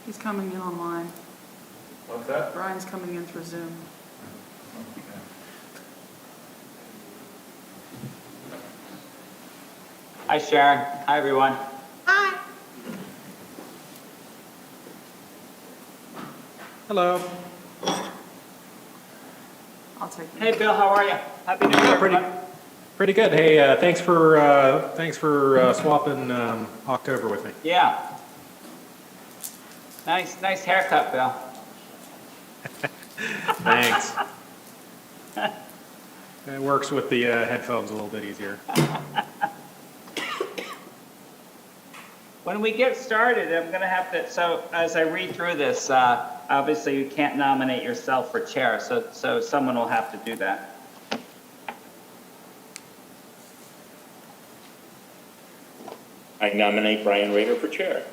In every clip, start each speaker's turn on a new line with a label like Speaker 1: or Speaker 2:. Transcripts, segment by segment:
Speaker 1: He's coming in online.
Speaker 2: What's that?
Speaker 1: Brian's coming in through Zoom.
Speaker 3: Hi, Sharon. Hi, everyone.
Speaker 1: Hi.
Speaker 4: Hello.
Speaker 1: I'll take it.
Speaker 3: Hey, Bill. How are you? Happy New Year,
Speaker 4: Pretty,
Speaker 3: everyone.
Speaker 4: pretty good. Hey, thanks for swapping October with me.
Speaker 3: Yeah. Nice haircut, Bill.
Speaker 4: Thanks. It works with the headphones a little bit easier.
Speaker 3: When we get started, I'm going to have to, so as I read through this, obviously you can't nominate yourself for chair, so someone will have to do that.
Speaker 5: I nominate Brian Rader for chair.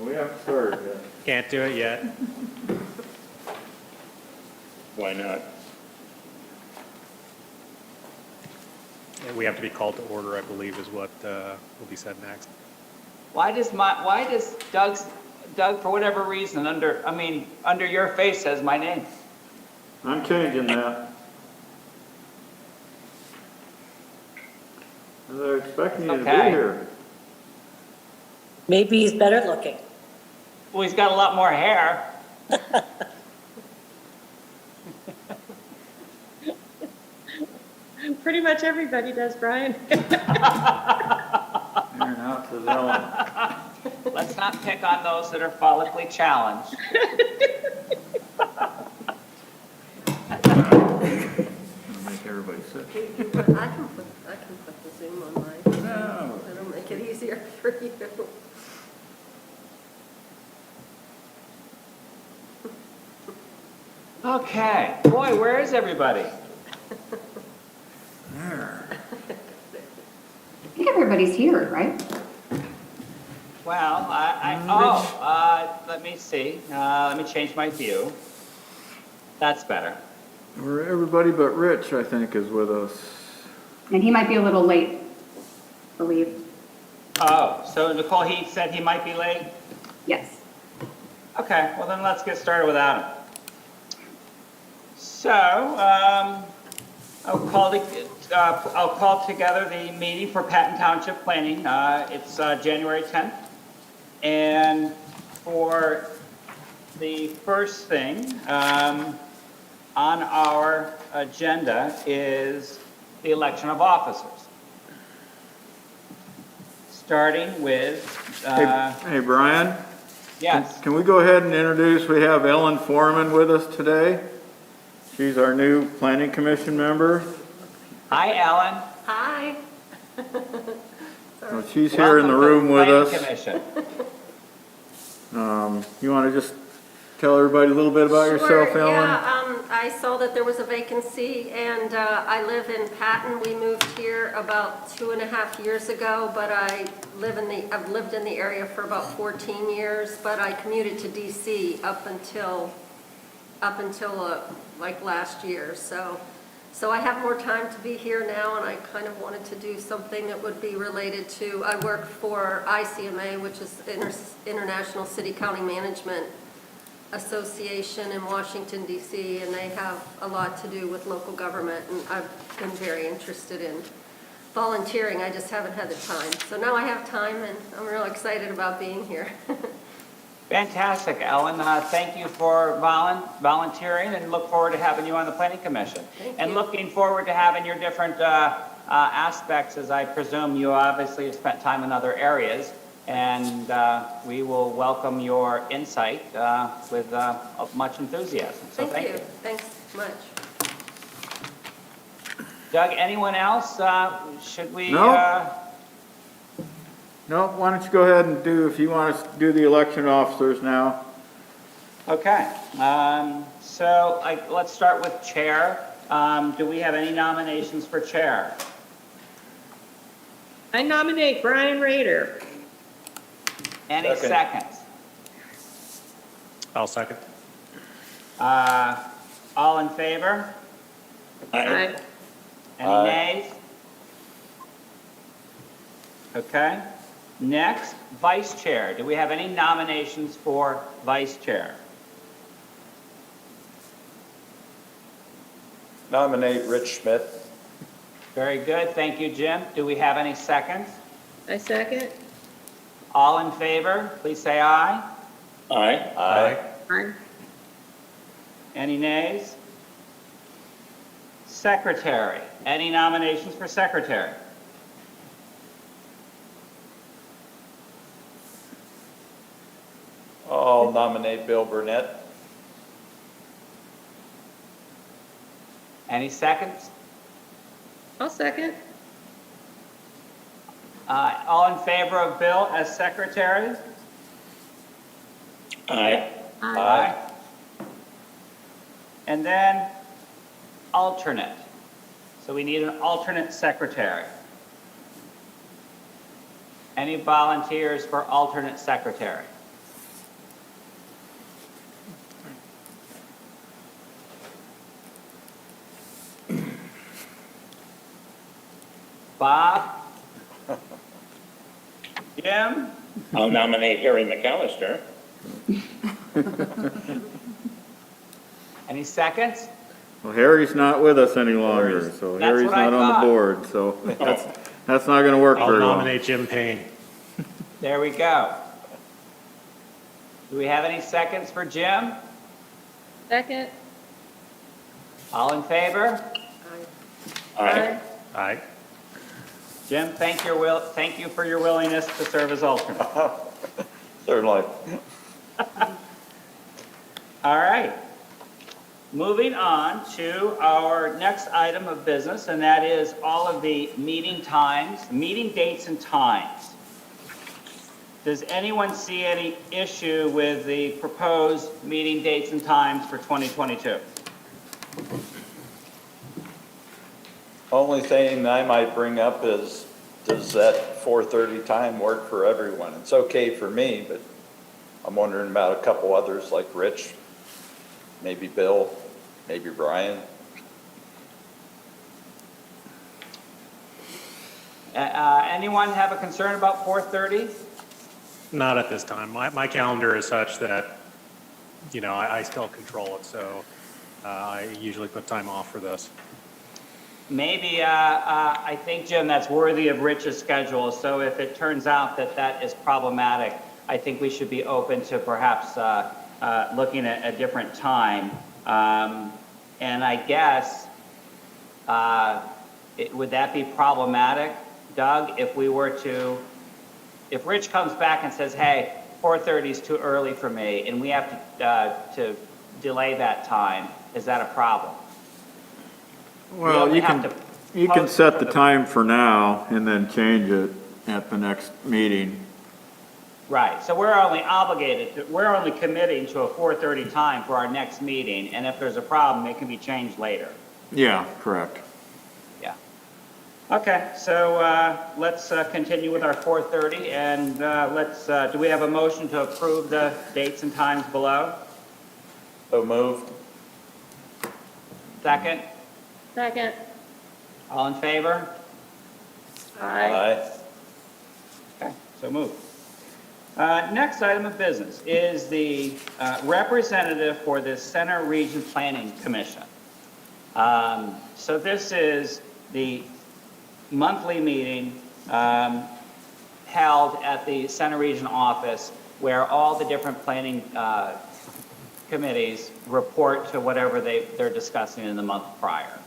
Speaker 2: We haven't started yet.
Speaker 4: Can't do it yet.
Speaker 5: Why not?
Speaker 4: We have to be called to order, I believe, is what will be said next.
Speaker 3: Why does Doug, for whatever reason, under your face says my name?
Speaker 2: I'm changing that. They're expecting you to be
Speaker 3: Okay.
Speaker 2: here.
Speaker 6: Maybe he's better looking.
Speaker 3: Well, he's got a lot more hair.
Speaker 6: Pretty much everybody does, Brian.
Speaker 2: Aaron out to Ellen.
Speaker 3: Let's not pick on those that are follically challenged.
Speaker 2: Gonna make everybody sick.
Speaker 7: I can put the Zoom on mine.
Speaker 2: No.
Speaker 7: That'll make it easier for you.
Speaker 3: Okay. Boy, where is everybody?
Speaker 2: There.
Speaker 8: I think everybody's here, right?
Speaker 3: Well, let me see. Let me change my view. That's better.
Speaker 2: We're everybody but Rich, I think, is with us.
Speaker 8: And he might be a little late, I believe.
Speaker 3: Oh, so Nicole, he said he might be late?
Speaker 8: Yes.
Speaker 3: Okay, well then let's get started without him. So, I'll call together the meeting for Patton Township Planning. It's January 10th. And for the first thing on our agenda is the election of officers. Starting with,
Speaker 2: Hey, Brian?
Speaker 3: yes.
Speaker 2: Can we go ahead and introduce, we have Ellen Foreman with us today. She's our new planning commission member.
Speaker 3: Hi, Ellen.
Speaker 7: Hi.
Speaker 2: So she's here in the room with
Speaker 3: Welcome to the
Speaker 2: us.
Speaker 3: Planning Commission.
Speaker 2: You want to just tell everybody a little bit about yourself,
Speaker 7: Sure,
Speaker 2: Ellen?
Speaker 7: yeah, I saw that there was a vacancy, and I live in Patton. We moved here about 2.5 years ago, but I've lived in the area for about 14 years, but I commuted to DC up until like last year. So I have more time to be here now, and I kind of wanted to do something that would be related to, I work for ICMA, which is International City County Management Association in Washington, D.C., and they have a lot to do with local government, and I've been very interested in volunteering. I just haven't had the time. So now I have time, and I'm real excited about being here.
Speaker 3: Fantastic, Ellen. Thank you for volunteering, and look forward to having you on the Planning Commission.
Speaker 7: Thank
Speaker 3: And
Speaker 7: you.
Speaker 3: looking forward to having your different aspects, as I presume you obviously have spent time in other areas. And we will welcome your insight with much enthusiasm. So thank you.
Speaker 7: Thanks much.
Speaker 3: Doug, anyone else? Should we?
Speaker 2: No. No, why don't you go ahead and if you want to do the election officers now.
Speaker 3: Okay. So let's start with chair. Do we have any nominations for chair?
Speaker 6: I nominate Brian Rader.
Speaker 3: Any
Speaker 5: Second.
Speaker 3: seconds?
Speaker 4: I'll second.
Speaker 3: All in favor?
Speaker 5: Aye.
Speaker 3: Any
Speaker 5: Aye.
Speaker 3: nays? Okay. Next, vice chair. Do we have any nominations for vice chair?
Speaker 9: Nominate Rich Smith.
Speaker 3: Very good. Thank you, Jim. Do we have any seconds?
Speaker 6: I second.
Speaker 3: All in favor, please say aye.
Speaker 5: Aye.
Speaker 9: Aye.
Speaker 6: Aye.
Speaker 3: Any nays? Secretary. Any nominations for secretary?
Speaker 9: I'll nominate Bill Burnett.
Speaker 3: Any seconds?
Speaker 6: I'll second.
Speaker 3: All in favor of Bill as secretary?
Speaker 5: Aye.
Speaker 9: Aye.
Speaker 3: And then alternate. So we need an alternate secretary. Any volunteers for alternate secretary? Bob? Jim?
Speaker 5: I'll nominate Harry McAllister.
Speaker 3: Any seconds?
Speaker 2: Well, Harry's not with us any longer, so
Speaker 3: That's
Speaker 2: Harry's
Speaker 3: what I
Speaker 2: not on
Speaker 3: thought.
Speaker 2: the board, so that's not gonna work
Speaker 4: I'll
Speaker 2: very well.
Speaker 4: nominate Jim Payne.
Speaker 3: There we go. Do we have any seconds for Jim?
Speaker 6: Second.
Speaker 3: All in favor?
Speaker 5: Aye.
Speaker 4: Aye.
Speaker 3: Jim, thank you for your willingness to serve as alternate.
Speaker 9: Certainly.
Speaker 3: All right. Moving on to our next item of business, and that is all of the meeting times, meeting dates and times. Does anyone see any issue with the proposed meeting dates and times for 2022?
Speaker 9: Only thing I might bring up is, does that 4:30 time work for everyone? It's okay for me, but I'm wondering about a couple others like Rich, maybe Bill, maybe Brian.
Speaker 3: Anyone have a concern about 4:30?
Speaker 4: Not at this time. My calendar is such that, you know, I still control it, so I usually put time off for this.
Speaker 3: Maybe, I think, Jim, that's worthy of Rich's schedule. So if it turns out that that is problematic, I think we should be open to perhaps looking at a different time. And I guess, would that be problematic, Doug, if we were to, if Rich comes back and says, hey, 4:30 is too early for me, and we have to delay that time, is that a problem?
Speaker 2: Well,
Speaker 3: only
Speaker 2: you
Speaker 3: have
Speaker 2: can,
Speaker 3: to
Speaker 2: you can
Speaker 3: post
Speaker 2: set
Speaker 3: for
Speaker 2: the
Speaker 3: the-
Speaker 2: time for now and then change it at the next meeting.
Speaker 3: Right, so we're only we're only committing to a 4:30 time for our next meeting, and if there's a problem, it can be changed later.
Speaker 2: Yeah, correct.
Speaker 3: Yeah. Okay, so let's continue with our 4:30, and do we have a motion to approve the dates and times below?
Speaker 9: So moved.
Speaker 3: Second?
Speaker 6: Second.
Speaker 3: All in favor?
Speaker 6: Aye.
Speaker 9: Aye.
Speaker 3: Okay, so moved. Next item of business is the representative for the Center Region Planning Commission. So this is the monthly meeting held at the Center Region office where all the different planning committees report to whatever they're discussing in the month prior.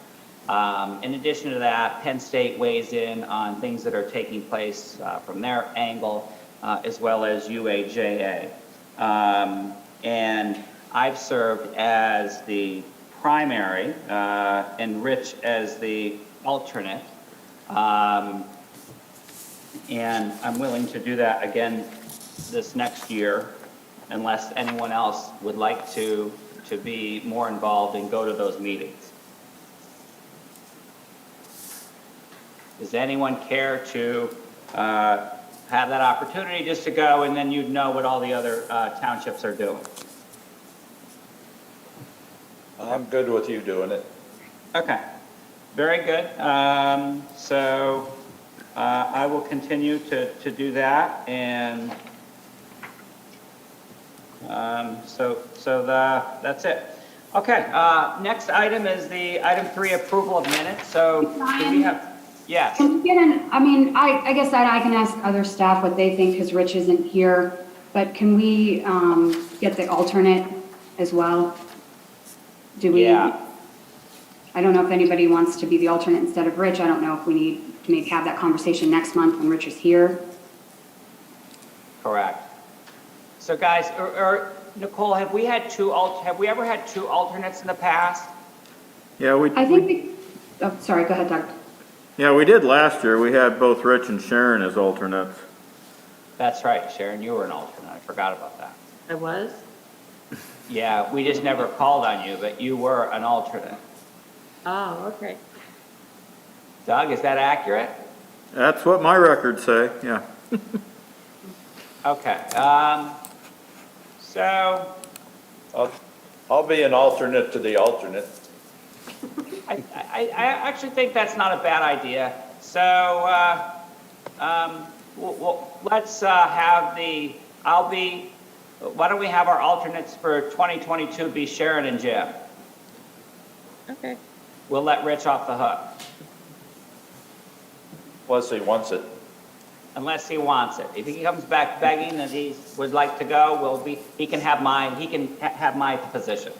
Speaker 3: In addition to that, Penn State weighs in on things that are taking place from their angle, as well as UAJA. And I've served as the primary and Rich as the alternate. And I'm willing to do that again this next year unless anyone else would like to be more involved and go to those meetings. Does anyone care to have that opportunity just to go, and then you'd know what all the other townships are doing?
Speaker 9: I'm good with you doing it.
Speaker 3: Okay, very good. So I will continue to do that, and that's it. Okay, next item is the item 3, approval of minutes. So do we have, yes,
Speaker 8: Can we get I guess that I can ask other staff what they think because Rich isn't here, but can we get the alternate as well? Do we?
Speaker 3: Yeah.
Speaker 8: I don't know if anybody wants to be the alternate instead of Rich. I don't know if we need to maybe have that conversation next month when Rich is here.
Speaker 3: correct. So guys, or Nicole, have we ever had 2 alternates in the past?
Speaker 2: Yeah,
Speaker 8: I think, sorry, go ahead, Doug.
Speaker 2: yeah, we did last year. We had both Rich and Sharon as alternates.
Speaker 3: That's right, Sharon, you were an alternate. I forgot about that.
Speaker 6: I was?
Speaker 3: Yeah, we just never called on you, but you were an alternate.
Speaker 6: Oh, okay.
Speaker 3: Doug, is that accurate?
Speaker 2: That's what my records say, yeah.
Speaker 3: Okay, so
Speaker 9: I'll be an alternate to the alternate.
Speaker 3: I actually think that's not a bad idea. So, let's why don't we have our alternates for 2022 be Sharon and Jim?
Speaker 6: Okay.
Speaker 3: We'll let Rich off the hook,
Speaker 9: Unless he wants it.
Speaker 3: unless he wants it. If he comes back begging that he would like to go, he can have my position.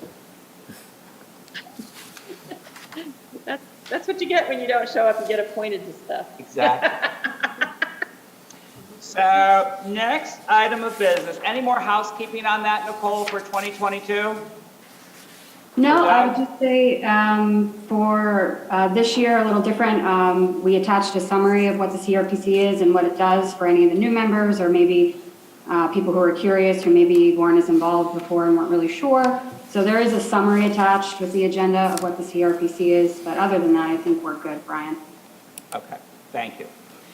Speaker 6: That's what you get when you don't show up and get appointed to stuff.
Speaker 3: Exactly. So, next item of business. Any more housekeeping on that, Nicole, for 2022?
Speaker 8: No, I would just say for this year, a little different. We attached a summary of what the CRPC is and what it does for any of the new members or maybe people who are curious who maybe weren't as involved before and weren't really sure. So there is a summary attached with the agenda of what the CRPC is. But other than that, I think we're good, Brian.
Speaker 3: Okay, thank you.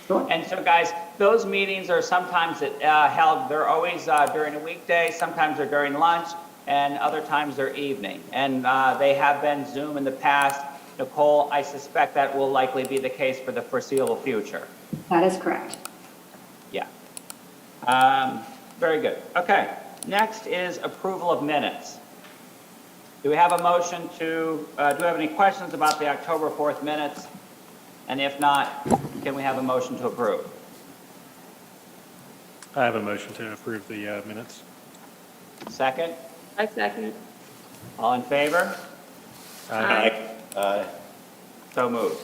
Speaker 8: Sure.
Speaker 3: And so, guys, those meetings are sometimes held, they're always during a weekday, sometimes they're during lunch, and other times they're evening. And they have been Zoom in the past. Nicole, I suspect that will likely be the case for the foreseeable future.
Speaker 8: That is correct.
Speaker 3: Yeah. Very good. Okay, next is approval of minutes. Do we have a motion do we have any questions about the October 4th minutes? And if not, can we have a motion to approve?
Speaker 4: I have a motion to approve the minutes.
Speaker 3: Second?
Speaker 6: I second.
Speaker 3: All in favor?
Speaker 9: Aye.
Speaker 3: So moved.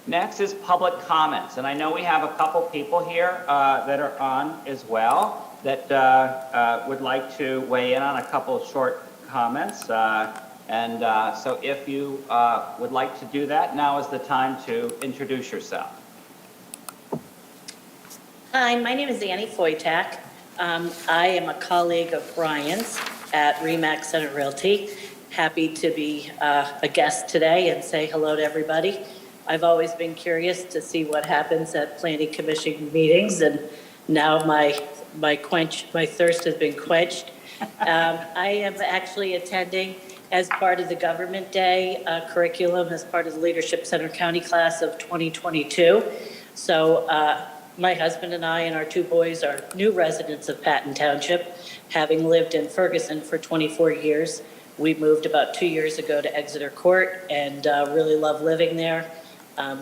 Speaker 3: Next is public comments, and I know we have a couple people here that are on as well that would like to weigh in on a couple of short comments. So if you would like to do that, now is the time to introduce yourself.
Speaker 10: Hi, my name is Annie Foytak. I am a colleague of Brian's at Remax Center Realty. Happy to be a guest today and say hello to everybody. I've always been curious to see what happens at planning commission meetings, and now my thirst has been quenched. I am actually attending as part of the Government Day curriculum as part of the Leadership Center County class of 2022. So my husband and I and our 2 boys are new residents of Patton Township, having lived in Ferguson for 24 years. We moved about 2 years ago to Exeter Court and really love living there.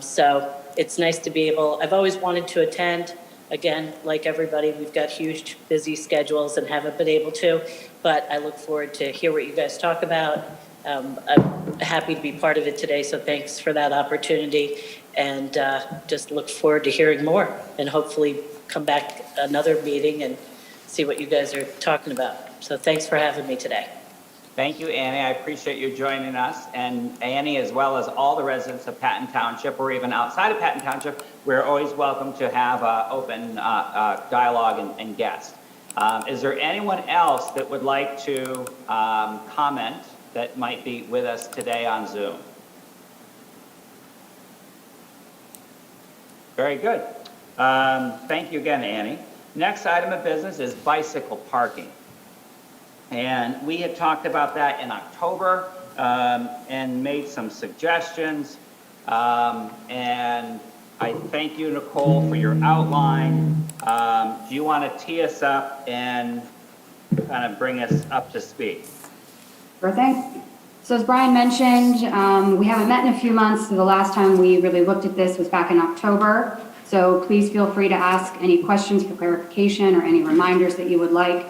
Speaker 10: So it's nice to be able, I've always wanted to attend. Again, like everybody, we've got huge, busy schedules and haven't been able to, but I look forward to hear what you guys talk about. I'm happy to be part of it today, so thanks for that opportunity. And just look forward to hearing more and hopefully come back another meeting and see what you guys are talking about. So thanks for having me today.
Speaker 3: Thank you, Annie. I appreciate you joining us. And Annie, as well as all the residents of Patton Township, or even outside of Patton Township, we're always welcome to have open dialogue and guests. Is there anyone else that would like to comment that might be with us today on Zoom? Very good. Thank you again, Annie. Next item of business is bicycle parking. And we had talked about that in October and made some suggestions. And I thank you, Nicole, for your outline. Do you want to tee us up and kind of bring us up to speed?
Speaker 8: Sure thing. So as Brian mentioned, we haven't met in a few months, so the last time we really looked at this was back in October. So please feel free to ask any questions for clarification or any reminders that you would like.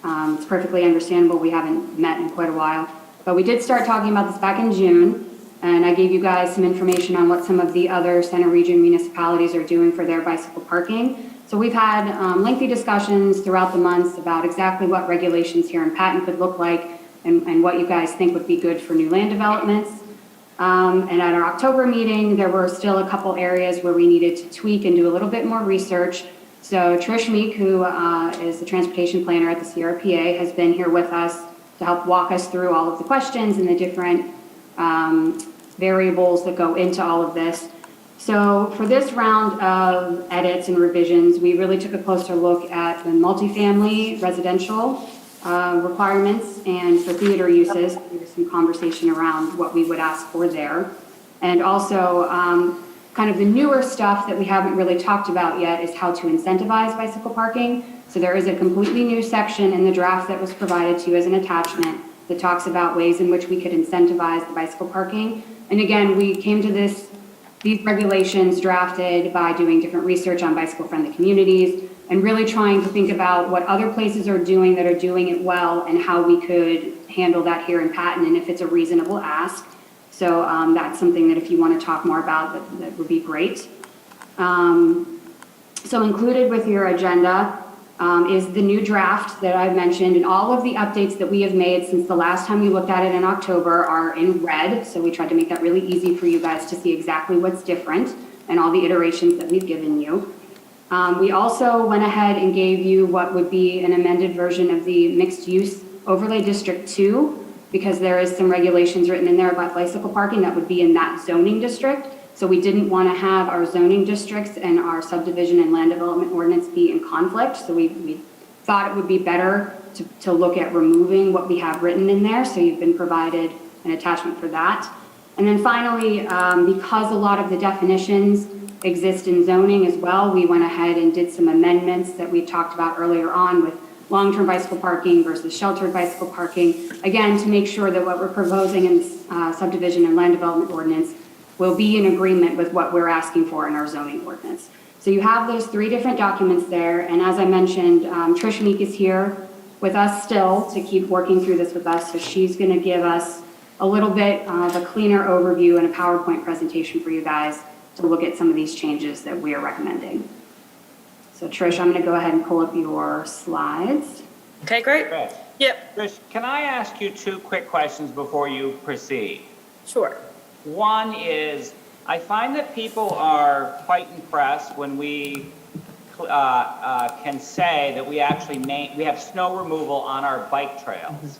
Speaker 8: It's perfectly understandable, we haven't met in quite a while. But we did start talking about this back in June, and I gave you guys some information on what some of the other Center Region municipalities are doing for their bicycle parking. So we've had lengthy discussions throughout the months about exactly what regulations here in Patton could look like and what you guys think would be good for new land developments. And at our October meeting, there were still a couple areas where we needed to tweak and do a little bit more research. So Trish Meek, who is the transportation planner at the CRPA, has been here with us to help walk us through all of the questions and the different variables that go into all of this. So for this round of edits and revisions, we really took a closer look at the multifamily residential requirements and for theater uses. There was some conversation around what we would ask for there. And also kind of the newer stuff that we haven't really talked about yet is how to incentivize bicycle parking. So there is a completely new section in the draft that was provided to you as an attachment that talks about ways in which we could incentivize the bicycle parking. And again, we came to these regulations drafted by doing different research on bicycle-friendly communities and really trying to think about what other places are doing that are doing it well and how we could handle that here in Patton and if it's a reasonable ask. So that's something that if you want to talk more about, that would be great. So included with your agenda is the new draft that I've mentioned, and all of the updates that we have made since the last time we looked at it in October are in red. So we tried to make that really easy for you guys to see exactly what's different and all the iterations that we've given you. We also went ahead and gave you what would be an amended version of the mixed use overlay district 2, because there is some regulations written in there about bicycle parking that would be in that zoning district. So we didn't want to have our zoning districts and our subdivision and land development ordinance be in conflict. So we thought it would be better to look at removing what we have written in there. So you've been provided an attachment for that. And then finally, because a lot of the definitions exist in zoning as well, we went ahead and did some amendments that we talked about earlier on with long-term bicycle parking versus sheltered bicycle parking. Again, to make sure that what we're proposing in this subdivision and land development ordinance will be in agreement with what we're asking for in our zoning ordinance. So you have those 3 different documents there, and as I mentioned, Trish Meek is here with us still to keep working through this with us, so she's gonna give us a little bit of a cleaner overview and a PowerPoint presentation for you guys to look at some of these changes that we are recommending. So Trish, I'm gonna go ahead and pull up your slides.
Speaker 10: Okay, great.
Speaker 3: Okay.
Speaker 10: Yep,
Speaker 3: Trish, can I ask you 2 quick questions before you proceed?
Speaker 10: sure.
Speaker 3: One is, I find that people are quite impressed when we can say that we actually we have snow removal on our bike trails.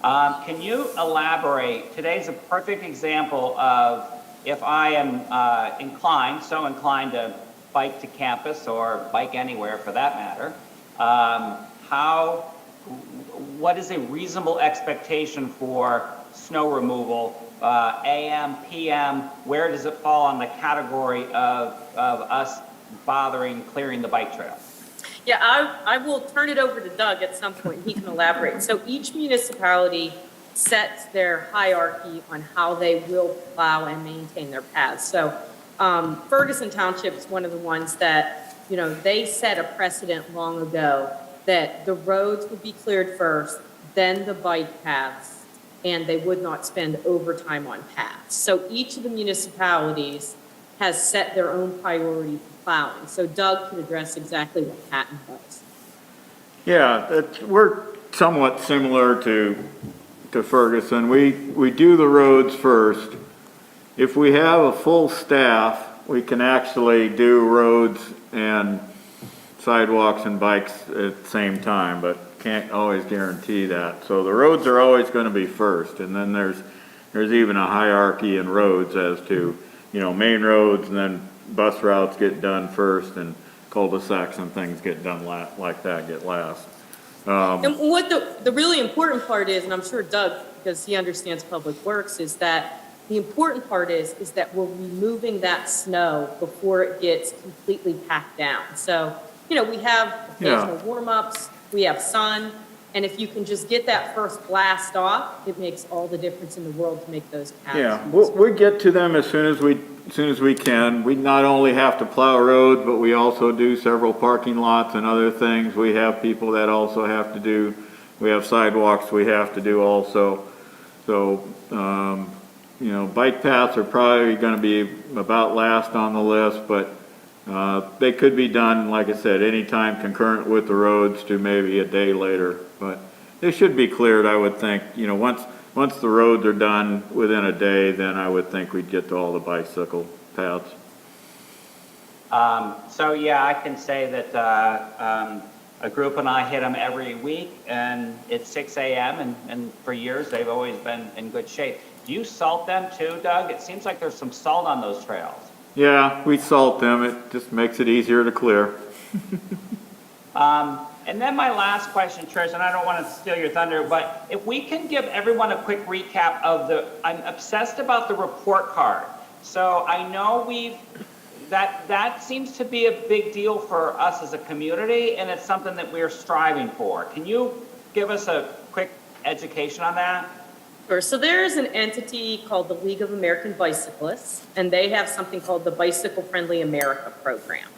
Speaker 3: Can you elaborate? Today's a perfect example of if I am so inclined to bike to campus or bike anywhere for that matter, what is a reasonable expectation for snow removal? AM, PM, where does it fall on the category of us bothering clearing the bike trail?
Speaker 6: Yeah, I will turn it over to Doug at some point. He can elaborate. So each municipality sets their hierarchy on how they will plow and maintain their paths. So Ferguson Township is one of the ones that, they set a precedent long ago that the roads would be cleared first, then the bike paths, and they would not spend overtime on paths. So each of the municipalities has set their own priority for plowing. So Doug can address exactly what Patton does.
Speaker 2: Yeah, we're somewhat similar to Ferguson. We do the roads first. If we have a full staff, we can actually do roads and sidewalks and bikes at the same time, but can't always guarantee that. So the roads are always going to be first, and then there's even a hierarchy in roads as to, main roads, and then bus routes get done first, and cul-de-sacs and things get done like that get last.
Speaker 6: And what the really important part is, and I'm sure Doug, because he understands public works, is that The important part is that we're removing that snow before it gets completely packed down. So, we have occasional warm-ups, we have sun, and if you can just get that first blast off, it makes all the difference in the world to make those paths.
Speaker 2: Yeah, we get to them as soon as we can. We not only have to plow roads, but we also do several parking lots and other things. We have people that also have to do, we have sidewalks we have to do also. So, bike paths are probably gonna be about last on the list, but they could be done, like I said, anytime concurrent with the roads to maybe a day later. But they should be cleared, I would think. Once the roads are done within a day, then I would think we'd get to all the bicycle paths.
Speaker 3: So yeah, I can say that a group and I hit them every week, and it's 6 a.m. and for years they've always been in good shape. Do you salt them too, Doug? It seems like there's some salt on those trails.
Speaker 2: Yeah, we salt them. It just makes it easier to clear.
Speaker 3: And then my last question, Trish, and I don't want to steal your thunder, but if we can give everyone a quick recap of I'm obsessed about the report card. So I know that seems to be a big deal for us as a community, and it's something that we're striving for. Can you give us a quick education on that?
Speaker 6: Sure. So there is an entity called the League of American Bicyclists, and they have something called the Bicycle Friendly America program.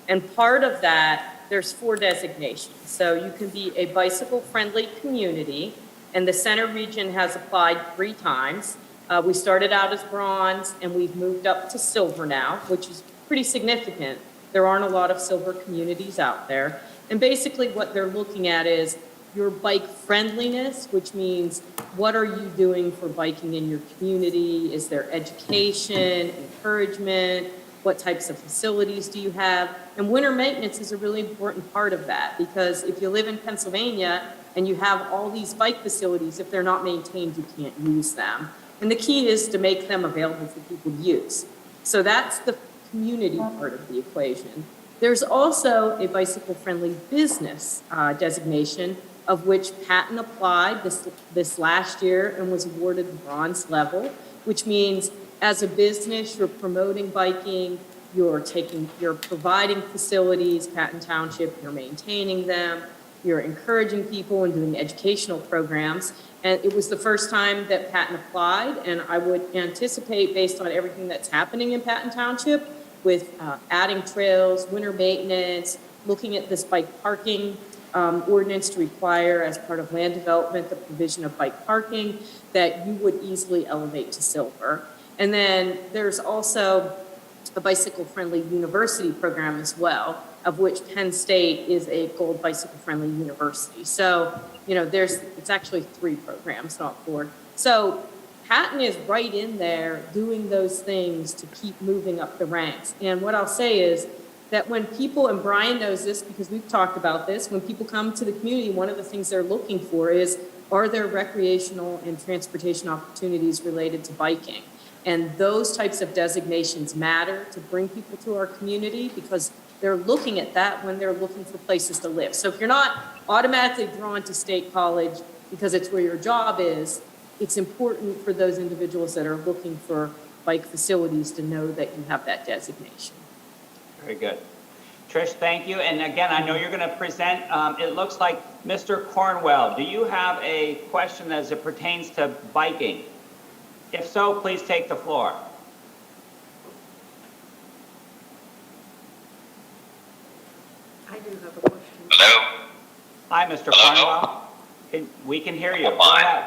Speaker 6: And part of that, there's 4 designations. So you can be a bicycle-friendly community, and the center region has applied 3 times. We started out as bronze, and we've moved up to silver now, which is pretty significant. There aren't a lot of silver communities out there. And basically what they're looking at is your bike friendliness, which means what are you doing for biking in your community? Is there education, encouragement? What types of facilities do you have? And winter maintenance is a really important part of that, because if you live in Pennsylvania and you have all these bike facilities, if they're not maintained, you can't use them. And the key is to make them available for people to use. So that's the community part of the equation. There's also a bicycle-friendly business designation, of which Patton applied this last year and was awarded the bronze level, which means as a business, you're promoting biking, you're providing facilities, Patton Township, you're maintaining them, you're encouraging people and doing educational programs. And it was the first time that Patton applied, and I would anticipate, based on everything that's happening in Patton Township, with adding trails, winter maintenance, looking at this bike parking ordinance to require, as part of land development, the provision of bike parking, that you would easily elevate to silver. And then there's also a bicycle-friendly university program as well, of which Penn State is a gold bicycle-friendly university. So, it's actually 3 programs, not 4. So Patton is right in there doing those things to keep moving up the ranks. And what I'll say is that when people, and Brian knows this because we've talked about this, when people come to the community, one of the things they're looking for is, are there recreational and transportation opportunities related to biking? And those types of designations matter to bring people to our community, because they're looking at that when they're looking for places to live. So if you're not automatically drawn to State College because it's where your job is, it's important for those individuals that are looking for bike facilities to know that you have that designation.
Speaker 3: Very good. Trish, thank you. And again, I know you're going to present. It looks like Mr. Cornwell, do you have a question as it pertains to biking? If so, please take the floor.
Speaker 7: I do have a question.
Speaker 11: Hello?
Speaker 3: Hi, Mr.
Speaker 11: Hello?
Speaker 3: Cornwell. We can hear you.
Speaker 11: Oh,
Speaker 3: Go
Speaker 11: my.
Speaker 3: ahead.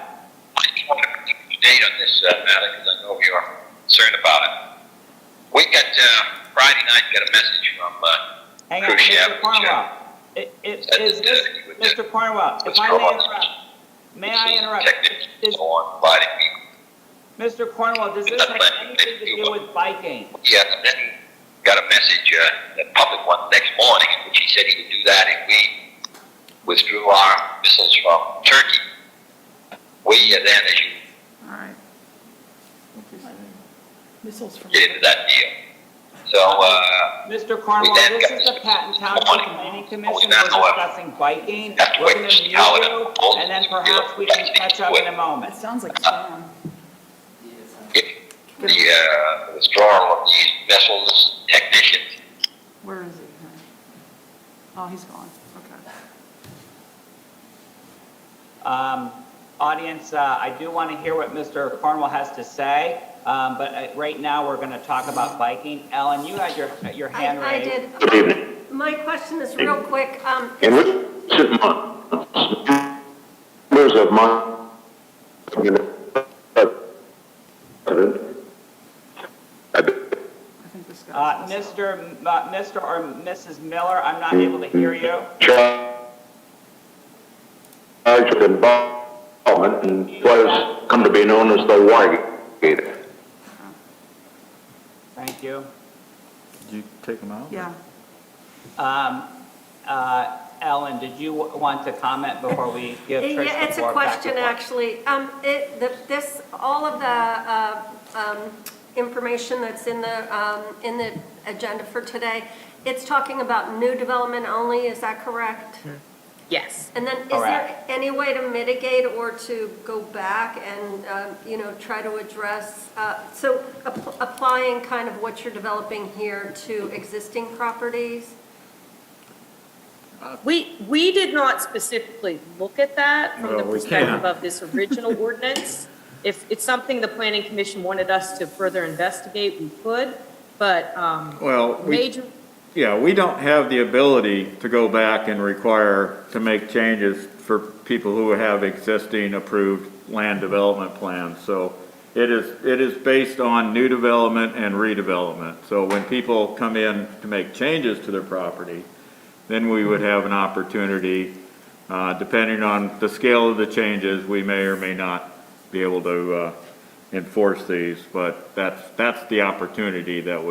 Speaker 11: I just wanted to keep you updated on this matter because I know you're concerned about it. We got, Friday night, got a message from
Speaker 3: Hang on,
Speaker 11: Khrushchev.
Speaker 3: Mr. Cornwell. Is this, Mr. Cornwell, if I may interrupt,
Speaker 11: On fighting people.
Speaker 3: Mr. Cornwell, does this have anything to do with biking?
Speaker 11: Yeah, and then got a message, a public one next morning, in which he said he would do that if we withdrew our missiles from Turkey. We then, as you
Speaker 1: All right. Missiles from.
Speaker 11: get into that deal. So,
Speaker 3: Mr. Cornwell,
Speaker 11: then
Speaker 3: this
Speaker 11: got
Speaker 3: is the
Speaker 11: this
Speaker 3: Patton Township
Speaker 11: morning.
Speaker 3: Planning
Speaker 11: Oh,
Speaker 3: Commission.
Speaker 11: that's
Speaker 3: We're
Speaker 11: however.
Speaker 3: discussing biking.
Speaker 11: Have to
Speaker 3: We're
Speaker 11: wait
Speaker 3: going
Speaker 11: to
Speaker 3: to
Speaker 11: see how it
Speaker 3: mute you,
Speaker 11: unfolds.
Speaker 3: and then perhaps we can catch up in a moment.
Speaker 1: It sounds like spam.
Speaker 11: the withdrawal of these vessels technicians.
Speaker 1: Where is he? Oh, he's gone. Okay.
Speaker 3: Audience, I do want to hear what Mr. Cornwall has to say, but right now we're going to talk about biking. Ellen, you had your hand
Speaker 7: I
Speaker 3: raised.
Speaker 7: did.
Speaker 12: Good evening.
Speaker 7: My question is real quick.
Speaker 12: In recent months, members of my
Speaker 1: I think this guy.
Speaker 3: Mr. or Mrs. Miller, I'm not able to hear you.
Speaker 12: charged with involvement in what has come to be known as the Watergate.
Speaker 3: Thank you.
Speaker 2: Did you take them out?
Speaker 1: Yeah.
Speaker 3: Ellen, did you want to comment before we give Trish the floor?
Speaker 7: Yeah, it's a question, actually. All of the information that's in the agenda for today, it's talking about new development only, is that correct?
Speaker 6: Yes.
Speaker 7: And then, is
Speaker 3: Correct.
Speaker 7: there any way to mitigate or to go back and, try to address, applying kind of what you're developing here to existing properties?
Speaker 6: We did not specifically look at that from the
Speaker 2: Well, we
Speaker 6: perspective
Speaker 2: can.
Speaker 6: of this original ordinance. If it's something the planning commission wanted us to further investigate, we could, but,
Speaker 2: Well, we don't have the ability to go back and require to make changes for people who have existing approved land development plans. So it is based on new development and redevelopment. So when people come in to make changes to their property, then we would have an opportunity, depending on the scale of the changes, we may or may not be able to enforce these, but that's the opportunity that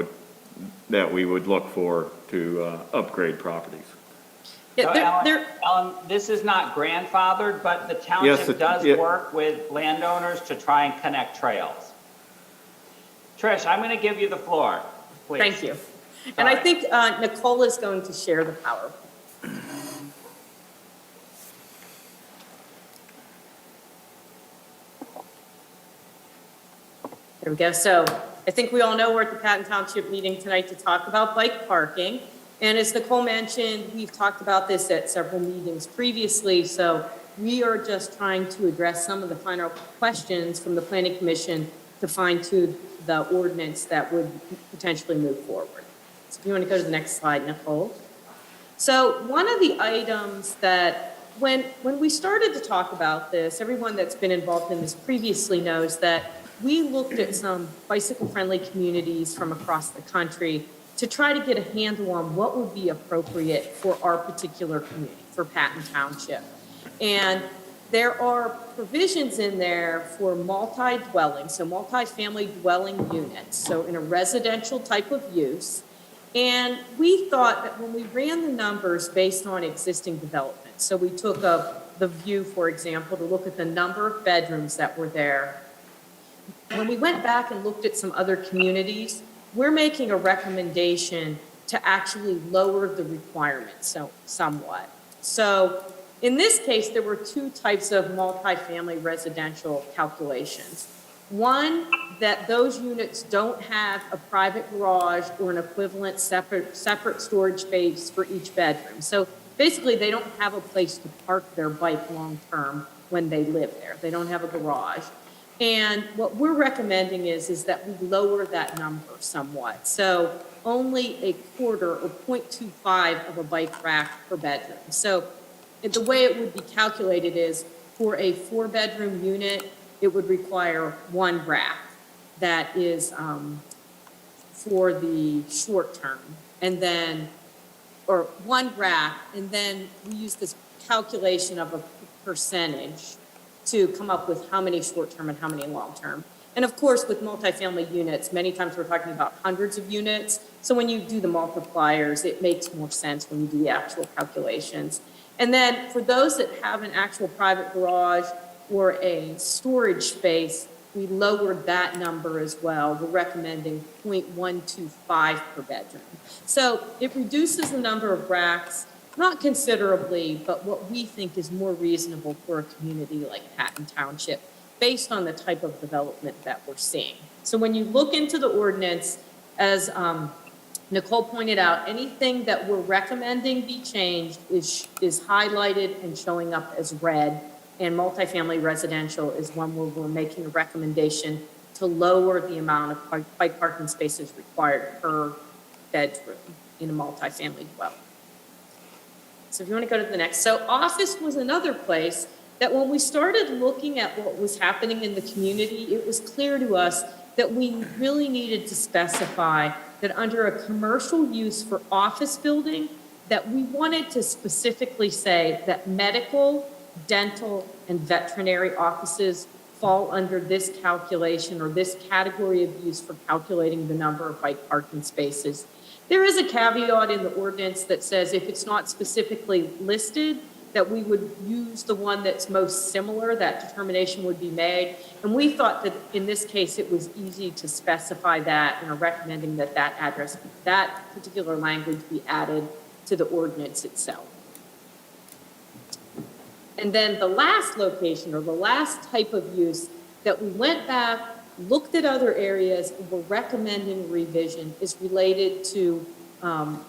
Speaker 2: we would look for to upgrade properties.
Speaker 3: So
Speaker 6: Yeah,
Speaker 3: Ellen, this is not grandfathered, but the
Speaker 2: Yes,
Speaker 3: township does work with landowners to try and connect trails. Trish, I'm going to give you the floor, please.
Speaker 6: Thank you. And I
Speaker 3: Sorry.
Speaker 6: think Nicole is going to share the power. There we go. So I think we all know we're at the Patton Township meeting tonight to talk about bike parking. And as Nicole mentioned, we've talked about this at several meetings previously. So we are just trying to address some of the final questions from the Planning Commission to fine tune the ordinance that would potentially move forward. So if you want to go to the next slide, Nicole. So one of the items that when we started to talk about this, everyone that's been involved in this previously knows that we looked at some bicycle-friendly communities from across the country to try to get a handle on what would be appropriate for our particular community, for Patton Township. And there are provisions in there for multi-dwelling, so multi-family dwelling units, so in a residential type of use. And we thought that when we ran the numbers based on existing development, so we took the view, for example, to look at the number of bedrooms that were there. When we went back and looked at some other communities, we're making a recommendation to actually lower the requirements somewhat. So in this case, there were two types of multifamily residential calculations. One, that those units don't have a private garage or an equivalent separate storage space for each bedroom. So basically, they don't have a place to park their bike long-term when they live there. They don't have a garage. And what we're recommending is that we lower that number somewhat. So only a quarter or 0.25 of a bike rack per bedroom. So the way it would be calculated is for a 4-bedroom unit, it would require 1 rack that is for the short term. And then, or 1 rack, and then we use this calculation of a percentage to come up with how many short-term and how many long-term. And of course, with multifamily units, many times we're talking about hundreds of units. So when you do the multipliers, it makes more sense when you do the actual calculations. And then for those that have an actual private garage or a storage space, we lowered that number as well. We're recommending 0.125 per bedroom. So it reduces the number of racks, not considerably, but what we think is more reasonable for a community like Patton Township, based on the type of development that we're seeing. So when you look into the ordinance, as Nicole pointed out, anything that we're recommending be changed is highlighted and showing up as red. And multifamily residential is one where we're making a recommendation to lower the amount of bike parking spaces required per bedroom in a multifamily dwelling. So if you want to go to the next. So office was another place that when we started looking at what was happening in the community, it was clear to us that we really needed to specify that under a commercial use for office building, that we wanted to specifically say that medical, dental, and veterinary offices fall under this calculation or this category of use for calculating the number of bike parking spaces. There is a caveat in the ordinance that says if it's not specifically listed, that we would use the one that's most similar, that determination would be made. And we thought that in this case, it was easy to specify that and are recommending that that particular language be added to the ordinance itself. And then the last location or the last type of use that we went back, looked at other areas, and were recommending revision is related to,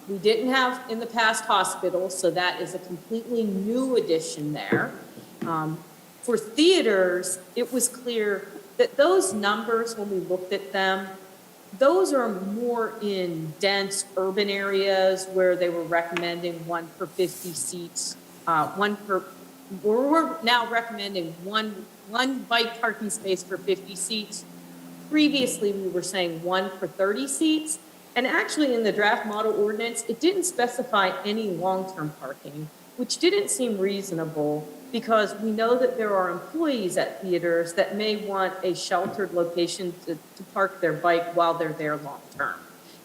Speaker 6: we didn't have in the past hospitals, so that is a completely new addition there. For theaters, it was clear that those numbers, when we looked at them, those are more in dense urban areas where they were recommending 1 per 50 seats, we're now recommending one bike parking space for 50 seats. Previously, we were saying 1 per 30 seats. And actually in the draft model ordinance, it didn't specify any long-term parking, which didn't seem reasonable because we know that there are employees at theaters that may want a sheltered location to park their bike while they're there long-term.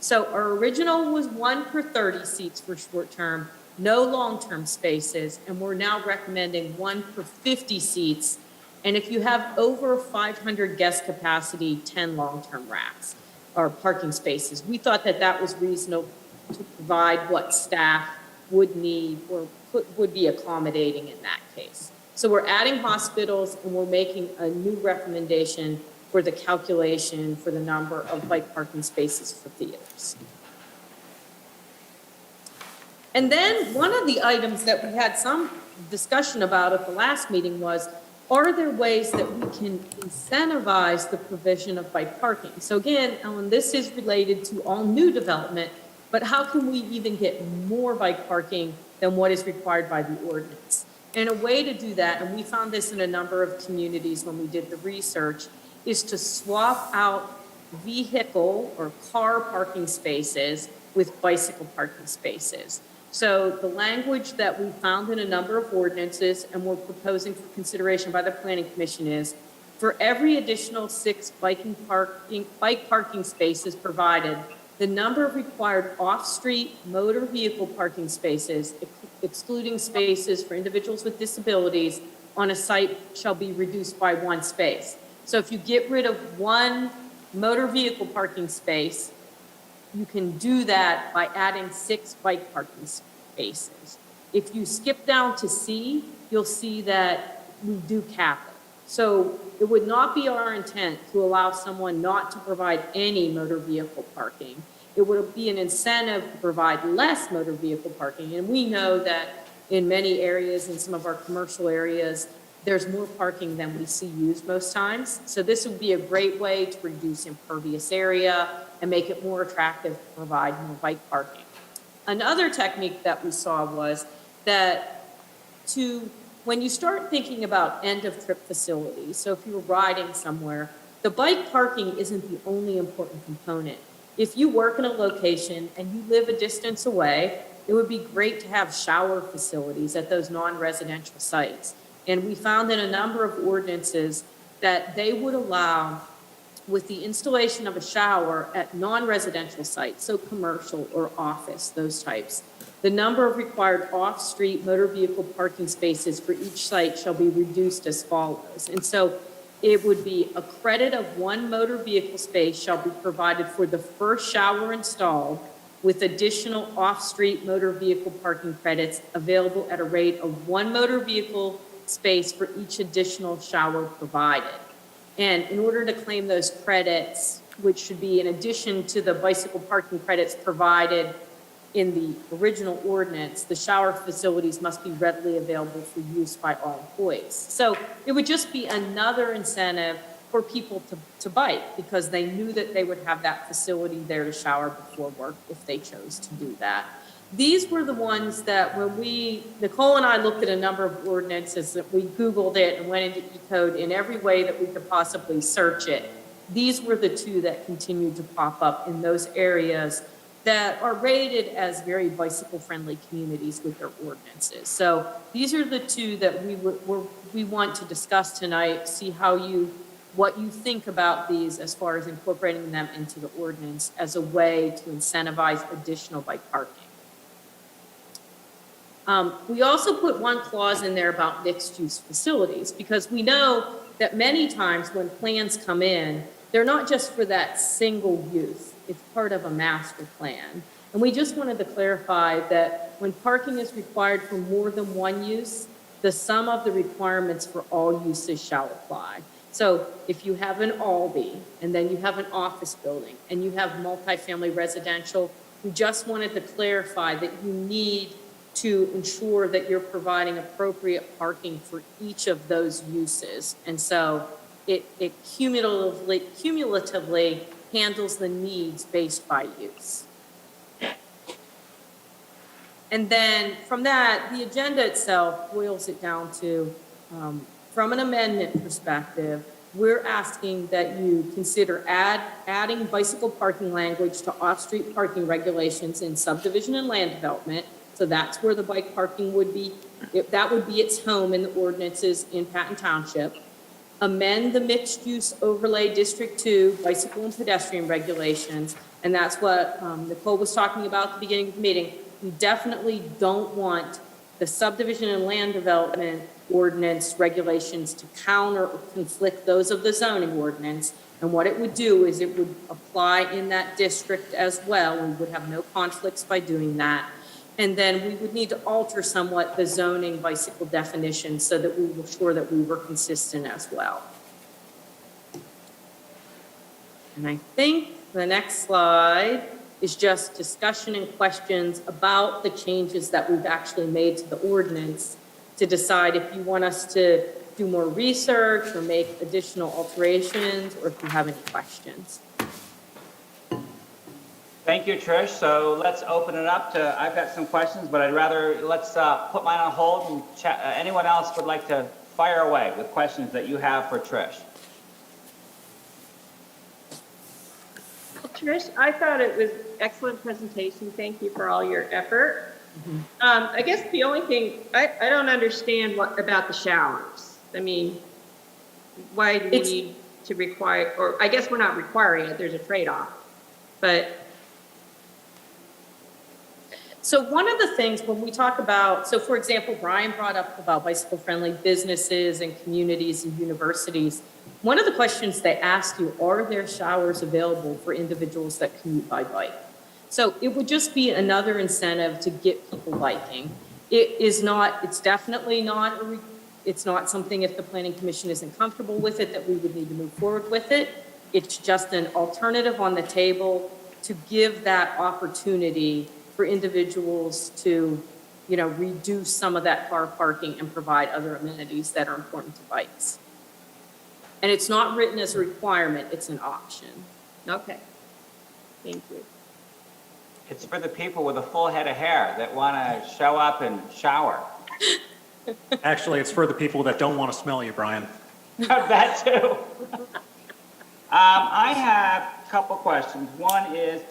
Speaker 6: So our original was 1 per 30 seats for short-term, no long-term spaces, and we're now recommending 1 per 50 seats. And if you have over 500 guest capacity, 10 long-term racks or parking spaces. We thought that that was reasonable to provide what staff would need or would be accommodating in that case. So we're adding hospitals and we're making a new recommendation for the calculation for the number of bike parking spaces for theaters. And then one of the items that we had some discussion about at the last meeting was, are there ways that we can incentivize the provision of bike parking? So again, Ellen, this is related to all new development, but how can we even get more bike parking than what is required by the ordinance? And a way to do that, and we found this in a number of communities when we did the research, is to swap out vehicle or car parking spaces with bicycle parking spaces. So the language that we found in a number of ordinances and we're proposing for consideration by the Planning Commission is, for every additional 6 bike parking spaces provided, the number of required off-street motor vehicle parking spaces, excluding spaces for individuals with disabilities, on a site shall be reduced by 1 space. So if you get rid of 1 motor vehicle parking space, you can do that by adding 6 bike parking spaces. If you skip down to C, you'll see that we do cap it. So it would not be our intent to allow someone not to provide any motor vehicle parking. It would be an incentive to provide less motor vehicle parking. And we know that in many areas, in some of our commercial areas, there's more parking than we see used most times. So this would be a great way to reduce impervious area and make it more attractive to provide more bike parking. Another technique that we saw was that when you start thinking about end of trip facilities, so if you were riding somewhere, the bike parking isn't the only important component. If you work in a location and you live a distance away, it would be great to have shower facilities at those non-residential sites. And we found in a number of ordinances that they would allow, with the installation of a shower at non-residential sites, so commercial or office, those types, the number of required off-street motor vehicle parking spaces for each site shall be reduced as follows. And so it would be a credit of 1 motor vehicle space shall be provided for the first shower installed, with additional off-street motor vehicle parking credits available at a rate of 1 motor vehicle space for each additional shower provided. And in order to claim those credits, which should be in addition to the bicycle parking credits provided in the original ordinance, the shower facilities must be readily available for use by all employees. So it would just be another incentive for people to bike, because they knew that they would have that facility there to shower before work if they chose to do that. These were the ones that when Nicole and I looked at a number of ordinances, that we Googled it and went into E-code in every way that we could possibly search it. These were the two that continued to pop up in those areas that are rated as very bicycle-friendly communities with their ordinances. So these are the two that we want to discuss tonight, see what you think about these as far as incorporating them into the ordinance as a way to incentivize additional bike parking. We also put one clause in there about mixed-use facilities, because we know that many times when plans come in, they're not just for that single use, it's part of a master plan. And we just wanted to clarify that when parking is required for more than one use, the sum of the requirements for all uses shall apply. So if you have an Aldi, and then you have an office building, and you have multifamily residential, we just wanted to clarify that you need to ensure that you're providing appropriate parking for each of those uses. And so it cumulatively handles the needs based by use. And then from that, the agenda itself boils it down to, from an amendment perspective, we're asking that you consider adding bicycle parking language to off-street parking regulations in subdivision and land development. So that's where the bike parking would be, that would be its home in the ordinances in Patton Township. Amend the mixed-use overlay District 2 bicycle and pedestrian regulations, and that's what Nicole was talking about at the beginning of the meeting. We definitely don't want the subdivision and land development ordinance regulations to counter or conflict those of the zoning ordinance. And what it would do is it would apply in that district as well. We would have no conflicts by doing that. And then we would need to alter somewhat the zoning bicycle definition so that we were sure that we were consistent as well. And I think the next slide is just discussion and questions about the changes that we've actually made to the ordinance to decide if you want us to do more research or make additional alterations, or if you have any questions.
Speaker 3: Thank you, Trish. So let's open it up to, I've got some questions, but let's put mine on hold and chat. Anyone else would like to fire away with questions that you have for Trish?
Speaker 13: Trish, I thought it was excellent presentation. Thank you for all your effort. I guess the only thing, I don't understand about the showers. I mean, why do we need to require, or I guess we're not requiring it, there's a trade-off, but.
Speaker 6: So one of the things when we talk about, so for example, Brian brought up about bicycle-friendly businesses and communities and universities. One of the questions they ask you, are there showers available for individuals that commute by bike? So it would just be another incentive to get people biking. It's definitely not, it's not something, if the Planning Commission isn't comfortable with it, that we would need to move forward with it. It's just an alternative on the table to give that opportunity for individuals to, reduce some of that car parking and provide other amenities that are important to bikes. And it's not written as a requirement, it's an option.
Speaker 13: Okay, thank you.
Speaker 3: It's for the people with a full head of hair that want to show up and shower.
Speaker 4: Actually, it's for the people that don't want to smell you, Brian.
Speaker 3: That too. I have a couple questions. One is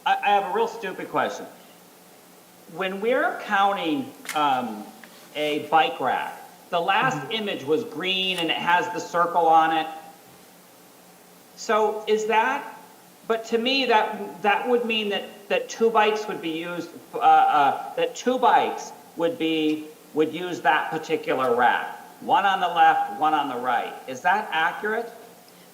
Speaker 3: I have a real stupid question. When we're counting a bike rack, the last image was green and it has the circle on it. So is that, but to me that would mean that two bikes would be used, that two bikes would use that particular rack. One on the left, one on the right. Is that accurate?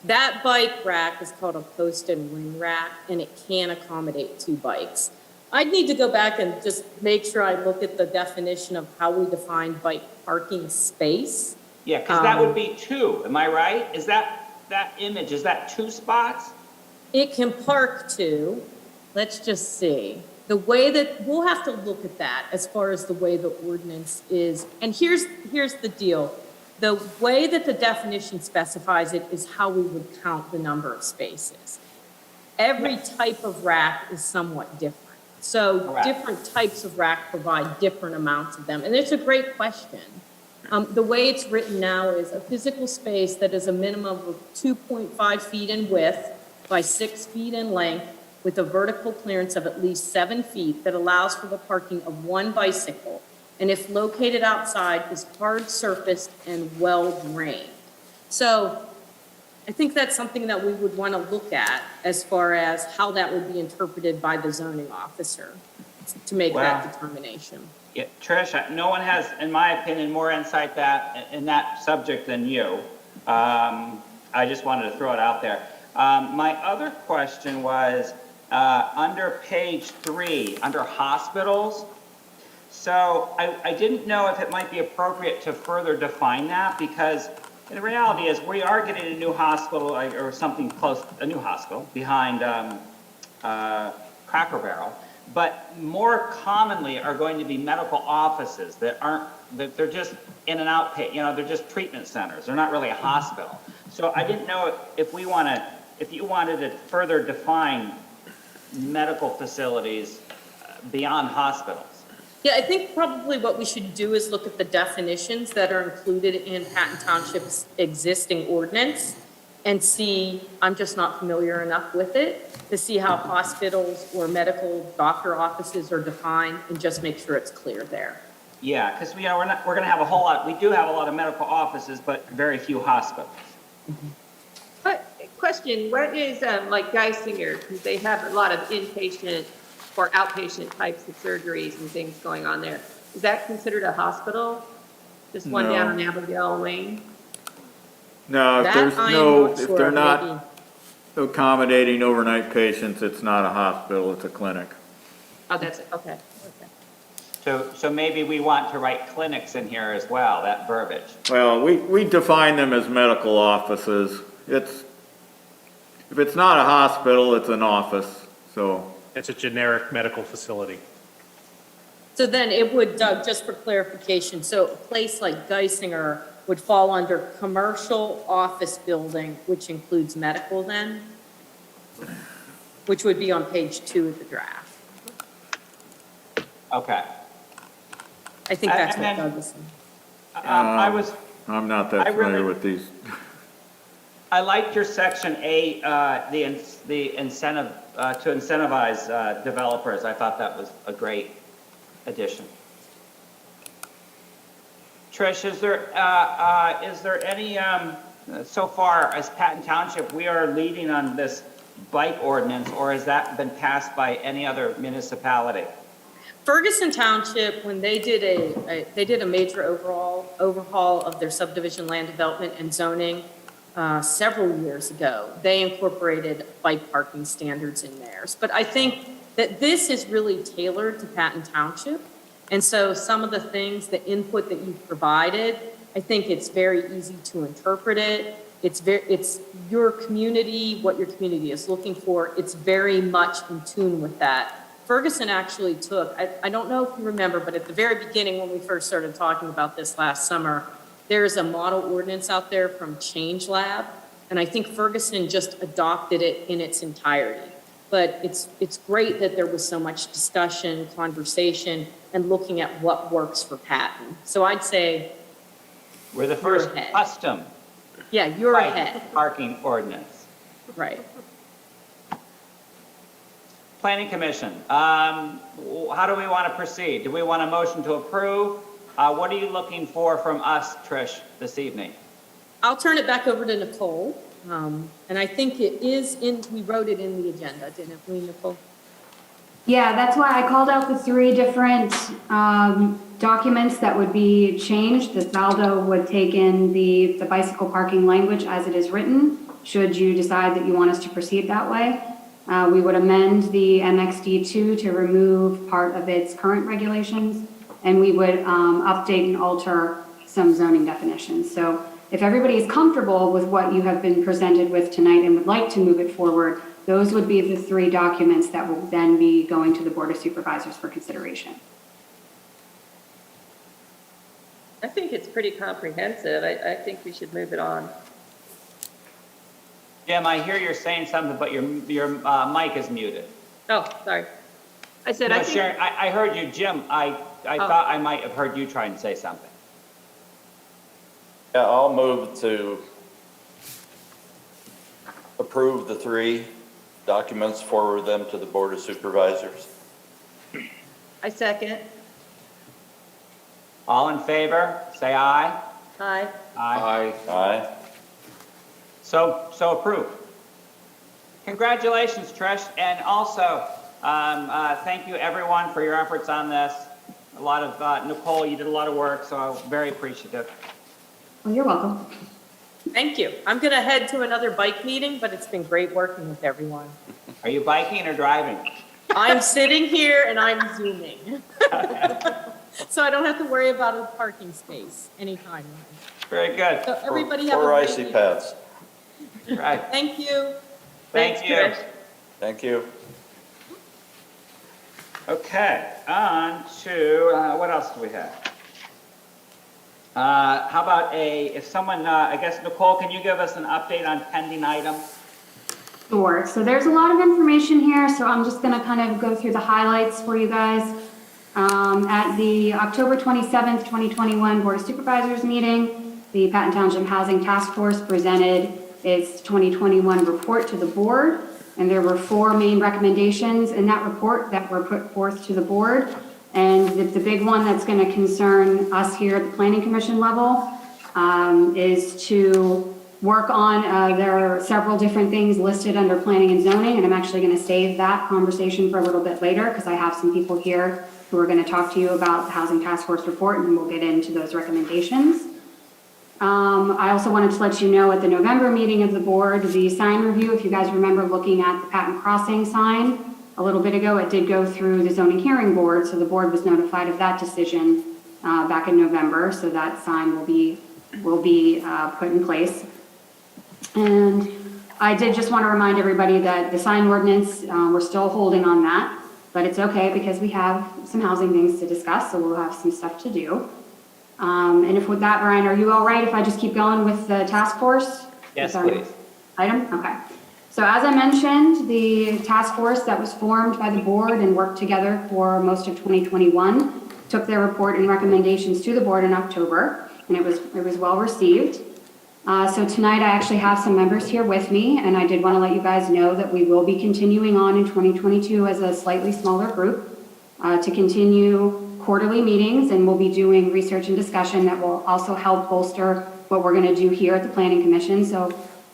Speaker 6: That bike rack is called a post and ring rack, and it can accommodate two bikes. I'd need to go back and just make sure I look at the definition of how we define bike parking space.
Speaker 3: Yeah, because that would be two, am I right? Is that, that image, is that 2 spots?
Speaker 6: It can park to, let's just see, the way that, we'll have to look at that as far as the way the ordinance is. And here's the deal. The way that the definition specifies it is how we would count the number of spaces. Every type of rack is somewhat different. So
Speaker 3: Correct.
Speaker 6: different types of rack provide different amounts of them. And it's a great question. The way it's written now is a physical space that is a minimum of 2.5 feet in width by 6 feet in length with a vertical clearance of at least 7 feet that allows for the parking of 1 bicycle, and if located outside is hard surfaced and well drained. So I think that's something that we would want to look at as far as how that would be interpreted by the zoning officer to make that determination.
Speaker 3: Yeah, Trish, no one has, in my opinion, more insight in that subject than you. I just wanted to throw it out there. My other question was, under page 3, under hospitals. So I didn't know if it might be appropriate to further define that, because the reality is we are getting a new hospital or something close, a new hospital behind Cracker Barrel, but more commonly are going to be medical offices that they're just in and out, they're just treatment centers. They're not really a hospital. So I didn't know if you wanted to further define medical facilities beyond hospitals.
Speaker 6: Yeah, I think probably what we should do is look at the definitions that are included in Patton Township's existing ordinance and see, I'm just not familiar enough with it, to see how hospitals or medical doctor offices are defined and just make sure it's clear there.
Speaker 3: Yeah, because we're going to have a whole lot, we do have a lot of medical offices, but very few hospitals.
Speaker 13: Question, what is like Geisinger, because they have a lot of inpatient or outpatient types of surgeries and things going on there. Is that considered a hospital? Just one
Speaker 2: No.
Speaker 13: down on Abigail Lane?
Speaker 2: No,
Speaker 6: That
Speaker 2: if
Speaker 6: I am
Speaker 2: if
Speaker 6: sure
Speaker 2: they're
Speaker 6: of,
Speaker 2: not accommodating overnight patients, it's not a hospital, it's a clinic.
Speaker 6: Oh, that's it, okay.
Speaker 3: So maybe we want to write clinics in here as well, that verbiage.
Speaker 2: Well, we define them as medical offices. If it's not a hospital, it's an office, so.
Speaker 4: It's a generic medical facility.
Speaker 6: So then it would, Doug, just for clarification, so a place like Geisinger would fall under commercial office building, which includes medical then? Which would be on page 2 of the draft.
Speaker 3: Okay.
Speaker 6: I think that's
Speaker 3: And
Speaker 6: what
Speaker 3: then-
Speaker 6: Doug was saying.
Speaker 2: I'm not that familiar with these.
Speaker 3: I liked your section A, the incentive, to incentivize developers. I thought that was a great addition. Trish, is there any, so far as Patton Township, we are leading on this bike ordinance, or has that been passed by any other municipality?
Speaker 6: Ferguson Township, when they did a major overhaul of their subdivision land development and zoning several years ago, they incorporated bike parking standards in theirs. But I think that this is really tailored to Patton Township. And so some of the things, the input that you've provided, I think it's very easy to interpret it. It's your community, what your community is looking for. It's very much in tune with that. Ferguson actually took, I don't know if you remember, but at the very beginning when we first started talking about this last summer, there's a model ordinance out there from Change Lab, and I think Ferguson just adopted it in its entirety. But it's great that there was so much discussion, conversation, and looking at what works for Patton. So I'd say
Speaker 3: We're the first custom
Speaker 6: yeah, you're
Speaker 3: bike
Speaker 6: ahead.
Speaker 3: parking ordinance.
Speaker 6: Right.
Speaker 3: Planning Commission, how do we want to proceed? Do we want a motion to approve? What are you looking for from us, Trish, this evening?
Speaker 6: I'll turn it back over to Nicole. And I think it is we wrote it in the agenda, didn't we, Nicole?
Speaker 8: Yeah, that's why I called out the 3 different documents that would be changed. The Saldo would take in the bicycle parking language as it is written, should you decide that you want us to proceed that way. We would amend the MXD2 to remove part of its current regulations, and we would update and alter some zoning definitions. So if everybody is comfortable with what you have been presented with tonight and would like to move it forward, those would be the 3 documents that will then be going to the Board of Supervisors for consideration.
Speaker 13: I think it's pretty comprehensive. I think we should move it on.
Speaker 3: Jim, I hear you're saying something, but your mic is muted.
Speaker 13: Oh, sorry. I said,
Speaker 3: No,
Speaker 13: I think,
Speaker 3: Sharon, I heard you, Jim. I thought I might have heard you try and say something.
Speaker 9: Yeah, I'll move to approve the 3 documents, forward them to the Board of Supervisors.
Speaker 13: I second.
Speaker 3: All in favor, say aye.
Speaker 13: Aye.
Speaker 3: Aye.
Speaker 9: Aye.
Speaker 3: So approved. Congratulations, Trish, and also thank you everyone for your efforts on this. A lot of Nicole, you did a lot of work, so I'm very appreciative.
Speaker 8: Well, you're welcome.
Speaker 6: Thank you. I'm going to head to another bike meeting, but it's been great working with everyone.
Speaker 3: Are you biking or driving?
Speaker 6: I'm sitting here and I'm Zooming. So I don't have to worry about a parking space anytime.
Speaker 3: Very good.
Speaker 6: So everybody have a
Speaker 9: Or
Speaker 6: great
Speaker 9: icy
Speaker 6: evening.
Speaker 9: pads.
Speaker 3: Right.
Speaker 6: Thank you.
Speaker 3: Thank
Speaker 6: Thanks,
Speaker 3: you.
Speaker 6: Trish.
Speaker 9: Thank you.
Speaker 3: Okay, on to, what else do we have? How about if someone, I guess, Nicole, can you give us an update on pending items?
Speaker 8: Sure. So there's a lot of information here, so I'm just going to kind of go through the highlights for you guys. At the October 27th, 2021 Board of Supervisors meeting, the Patton Township Housing Task Force presented its 2021 report to the board, and there were 4 main recommendations in that report that were put forth to the board. And the big one that's going to concern us here at the Planning Commission level is to work on, there are several different things listed under planning and zoning, and I'm actually going to save that conversation for a little bit later because I have some people here who are going to talk to you about the Housing Task Force report, and we'll get into those recommendations. I also wanted to let you know at the November meeting of the board, the sign review, if you guys remember looking at the Patton Crossing sign a little bit ago, it did go through the zoning hearing board, so the board was notified of that decision back in November, so that sign will be put in place. And I did just want to remind everybody that the sign ordinance, we're still holding on that, but it's okay because we have some housing things to discuss, so we'll have some stuff to do. And if with that, Brian, are you all right if I just keep going with the task force?
Speaker 3: Yes,
Speaker 8: With our
Speaker 3: please.
Speaker 8: Item? Okay. So as I mentioned, the task force that was formed by the board and worked together for most of 2021 took their report and recommendations to the board in October, and it was well received. So tonight I actually have some members here with me, and I did want to let you guys know that we will be continuing on in 2022 as a slightly smaller group to continue quarterly meetings, and we'll be doing research and discussion that will also help bolster what we're going to do here at the Planning Commission. So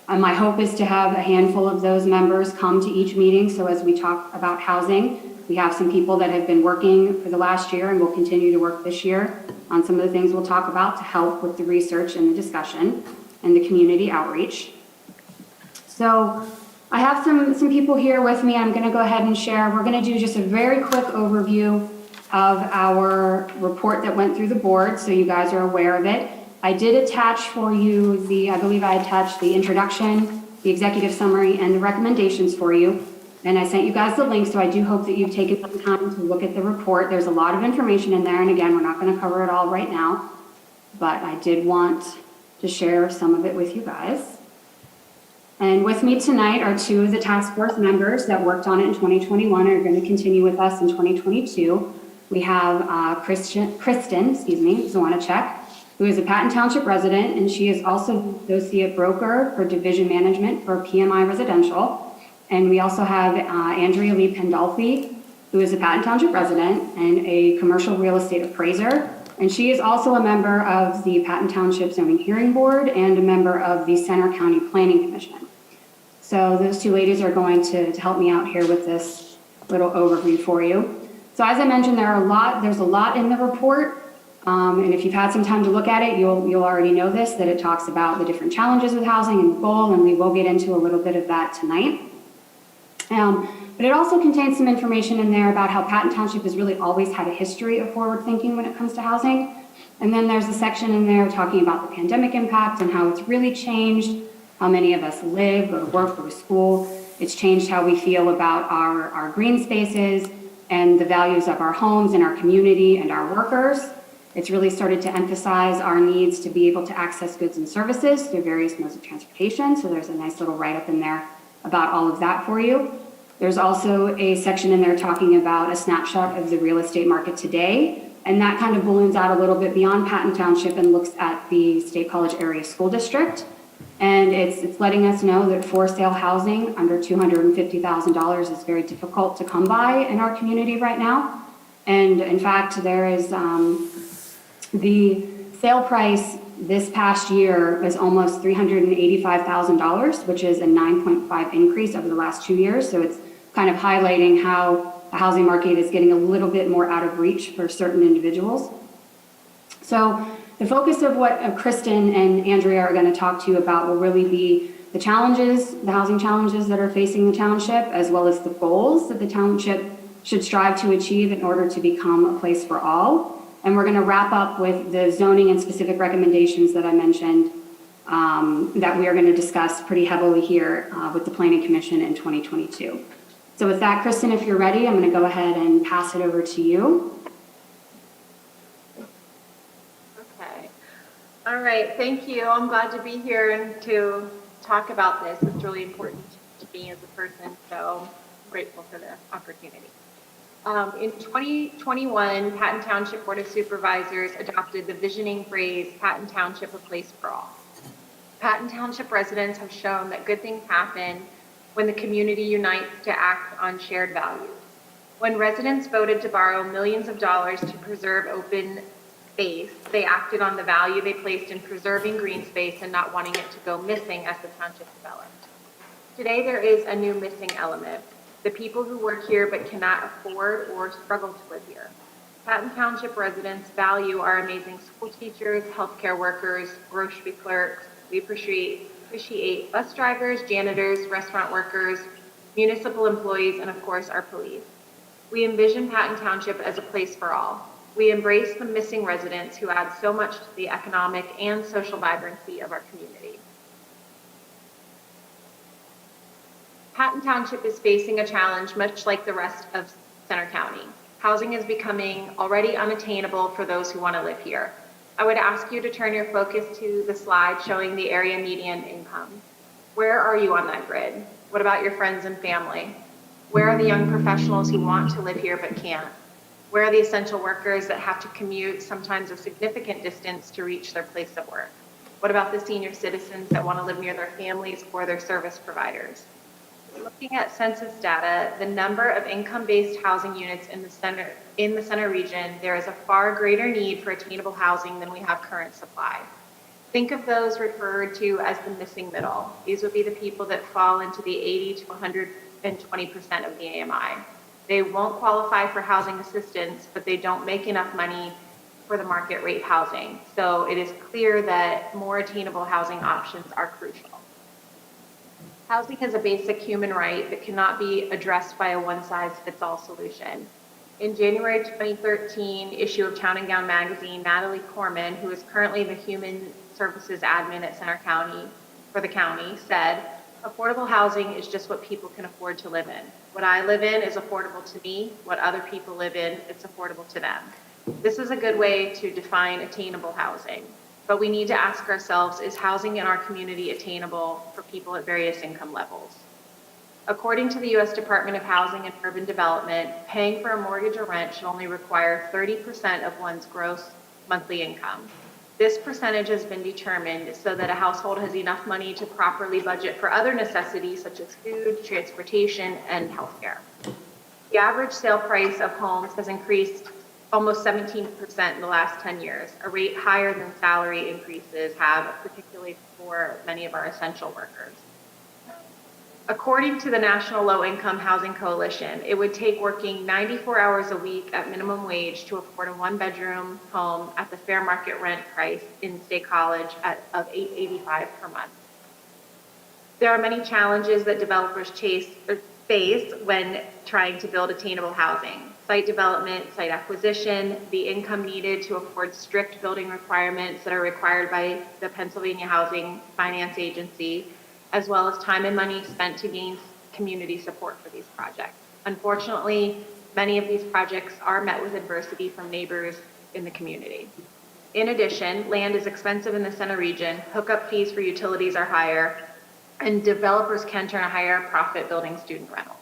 Speaker 8: my hope is to have a handful of those members come to each meeting. So as we talk about housing, we have some people that have been working for the last year and will continue to work this year on some of the things we'll talk about to help with the research and the discussion and the community outreach. So I have some people here with me. I'm going to go ahead and share. We're going to do just a very quick overview of our report that went through the board, so you guys are aware of it. I did attach for you I believe I attached the introduction, the executive summary, and the recommendations for you. And I sent you guys the link, so I do hope that you've taken some time to look at the report. There's a lot of information in there, and again, we're not going to cover it all right now, but I did want to share some of it with you guys. And with me tonight are 2 of the task force members that worked on it in 2021 and are going to continue with us in 2022. We have Kristen Zwanacek, who is a Patton Township resident, and she is also the associate broker for division management for PMI Residential. And we also have Andrea Lee Pandolfi, who is a Patton Township resident and a commercial real estate appraiser. And she is also a member of the Patton Township Zoning Hearing Board and a member of the Center County Planning Commission. So those 2 ladies are going to help me out here with this little overview for you. So as I mentioned, there's a lot in the report. And if you've had some time to look at it, you'll already know this, that it talks about the different challenges with housing and the goal, and we will get into a little bit of that tonight. But it also contains some information in there about how Patton Township has really always had a history of forward thinking when it comes to housing. And then there's a section in there talking about the pandemic impact and how it's really changed how many of us live, go to work, go to school. It's changed how we feel about our green spaces and the values of our homes and our community and our workers. It's really started to emphasize our needs to be able to access goods and services through various modes of transportation. So there's a nice little write-up in there about all of that for you. There's also a section in there talking about a snapshot of the real estate market today. And that kind of balloons out a little bit beyond Patton Township and looks at the State College Area School District. And it's letting us know that for sale housing under $250,000 is very difficult to come by in our community right now. And in fact, there is the sale price this past year was almost $385,000, which is a 9.5 increase over the last 2 years. So it's kind of highlighting how the housing market is getting a little bit more out of reach for certain individuals. So the focus of what Kristen and Andrea are going to talk to you about will really be the challenges, the housing challenges that are facing the township, as well as the goals that the township should strive to achieve in order to become a place for all. And we're going to wrap up with the zoning and specific recommendations that I mentioned that we are going to discuss pretty heavily here with the Planning Commission in 2022. So with that, Kristen, if you're ready, I'm going to go ahead and pass it over to you.
Speaker 13: Okay. All right, thank you. I'm glad to be here and to talk about this. It's really important to me as a person, so I'm grateful for the opportunity. In 2021, Patton Township Board of Supervisors adopted the visioning phrase, Patton Township, a place for all. Patton Township residents have shown that good things happen when the community unites to act on shared values. When residents voted to borrow millions of dollars to preserve open space, they acted on the value they placed in preserving green space and not wanting it to go missing as the township developed. Today, there is a new missing element. The people who work here but cannot afford or struggle to live here. Patton Township residents value our amazing school teachers, healthcare workers, grocery clerks. We appreciate bus drivers, janitors, restaurant workers, municipal employees, and of course our police. We envision Patton Township as a place for all. We embrace the missing residents who add so much to the economic and social vibrancy of our community. Patton Township is facing a challenge much like the rest of Center County. Housing is becoming already unattainable for those who want to live here. I would ask you to turn your focus to the slide showing the area median income. Where are you on that grid? What about your friends and family? Where are the young professionals who want to live here but can't? Where are the essential workers that have to commute sometimes a significant distance to reach their place of work? What about the senior citizens that want to live near their families or their service providers? Looking at census data, the number of income-based housing units in the center region, there is a far greater need for attainable housing than we have current supply. Think of those referred to as the missing middle. These would be the people that fall into the 80 to 120% of the AMI. They won't qualify for housing assistance, but they don't make enough money for the market rate housing. So it is clear that more attainable housing options are crucial. Housing is a basic human right that cannot be addressed by a one-size-fits-all solution. In January 2013 issue of Town and Gown magazine, Natalie Corman, who is currently the Human Services Admin at Center County for the county, said, "Affordable housing is just what people can afford to live in. What I live in is affordable to me. What other people live in, it's affordable to them." This is a good way to define attainable housing. But we need to ask ourselves, is housing in our community attainable for people at various income levels? According to the U.S. Department of Housing and Urban Development, paying for a mortgage or rent should only require 30% of one's gross monthly income. This percentage has been determined so that a household has enough money to properly budget for other necessities such as food, transportation, and healthcare. The average sale price of homes has increased almost 17% in the last 10 years, a rate higher than salary increases have, particularly for many of our essential workers. According to the National Low Income Housing Coalition, it would take working 94 hours a week at minimum wage to afford a one-bedroom home at the fair market rent price in State College of $885 per month. There are many challenges that developers face when trying to build attainable housing,
Speaker 14: site development, site acquisition, the income needed to afford strict building requirements that are required by the Pennsylvania Housing Finance Agency, as well as time and money spent to gain community support for these projects. Unfortunately, many of these projects are met with adversity from neighbors in the community. In addition, land is expensive in the center region, hookup fees for utilities are higher, and developers can turn a higher profit building student rentals.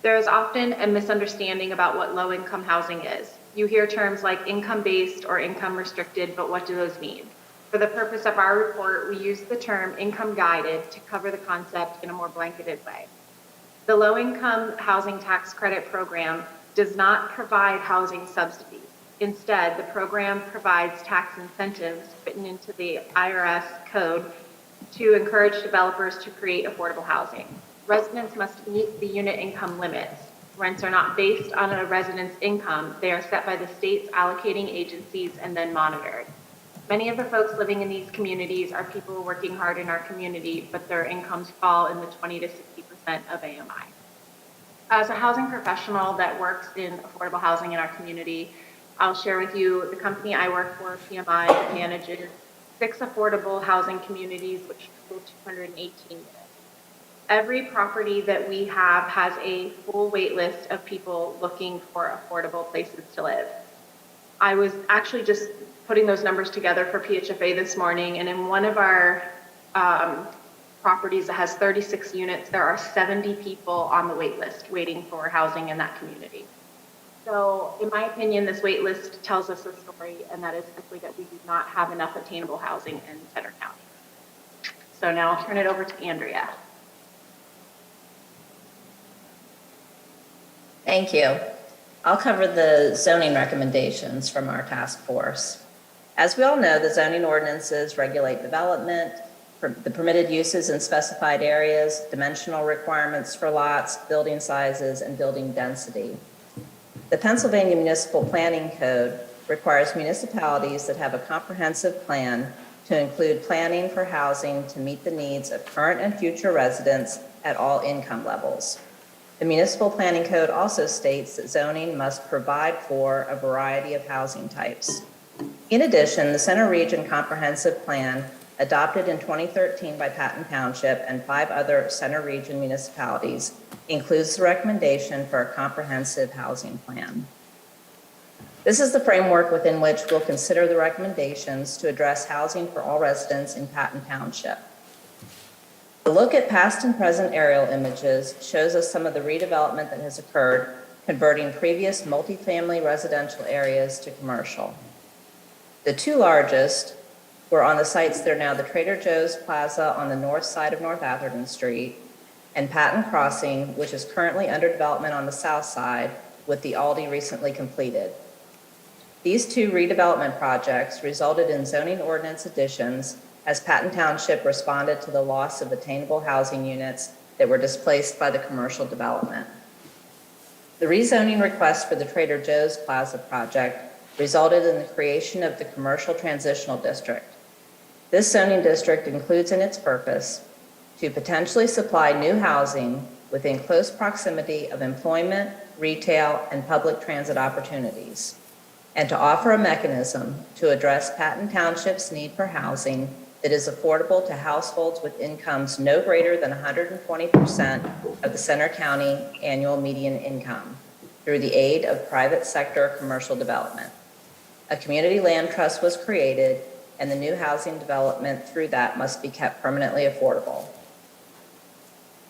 Speaker 14: There is often a misunderstanding about what low-income housing is. You hear terms like income-based or income-restricted, but what do those mean? For the purpose of our report, we use the term income-guided to cover the concept in a more blanketed way. The Low-Income Housing Tax Credit Program does not provide housing subsidies. Instead, the program provides tax incentives written into the IRS code to encourage developers to create affordable housing. Residents must meet the unit income limits. Rents are not based on a resident's income. They are set by the state's allocating agencies and then monitored. Many of the folks living in these communities are people working hard in our community, but their incomes fall in the 20 to 60% of AMI. As a housing professional that works in affordable housing in our community, I'll share with you the company I work for, PMI, manages 6 affordable housing communities, which total 218 units. Every property that we have has a full wait list of people looking for affordable places to live. I was actually just putting those numbers together for PHFA this morning, and in one of our properties that has 36 units, there are 70 people on the wait list waiting for housing in that community. So in my opinion, this wait list tells us a story, and that is simply that we do not have enough attainable housing in Center County. So now I'll turn it over to Andrea.
Speaker 15: Thank you. I'll cover the zoning recommendations from our task force. As we all know, the zoning ordinances regulate development, the permitted uses in specified areas, dimensional requirements for lots, building sizes, and building density. The Pennsylvania Municipal Planning Code requires municipalities that have a comprehensive plan to include planning for housing to meet the needs of current and future residents at all income levels. The Municipal Planning Code also states that zoning must provide for a variety of housing types. In addition, the Center Region Comprehensive Plan, adopted in 2013 by Patton Township and 5 other Center Region municipalities, includes the recommendation for a comprehensive housing plan. This is the framework within which we'll consider the recommendations to address housing for all residents in Patton Township. A look at past and present aerial images shows us some of the redevelopment that has occurred, converting previous multifamily residential areas to commercial. The 2 largest were on the sites that are now the Trader Joe's Plaza on the north side of North Atherton Street and Patton Crossing, which is currently under development on the south side, with the Aldi recently completed. These 2 redevelopment projects resulted in zoning ordinance additions as Patton Township responded to the loss of attainable housing units that were displaced by the commercial development. The rezoning request for the Trader Joe's Plaza project resulted in the creation of the Commercial Transitional District. This zoning district includes in its purpose to potentially supply new housing within close proximity of employment, retail, and public transit opportunities, and to offer a mechanism to address Patton Township's need for housing that is affordable to households with incomes no greater than 120% of the Center County annual median income through the aid of private sector commercial development. A community land trust was created, and the new housing development through that must be kept permanently affordable.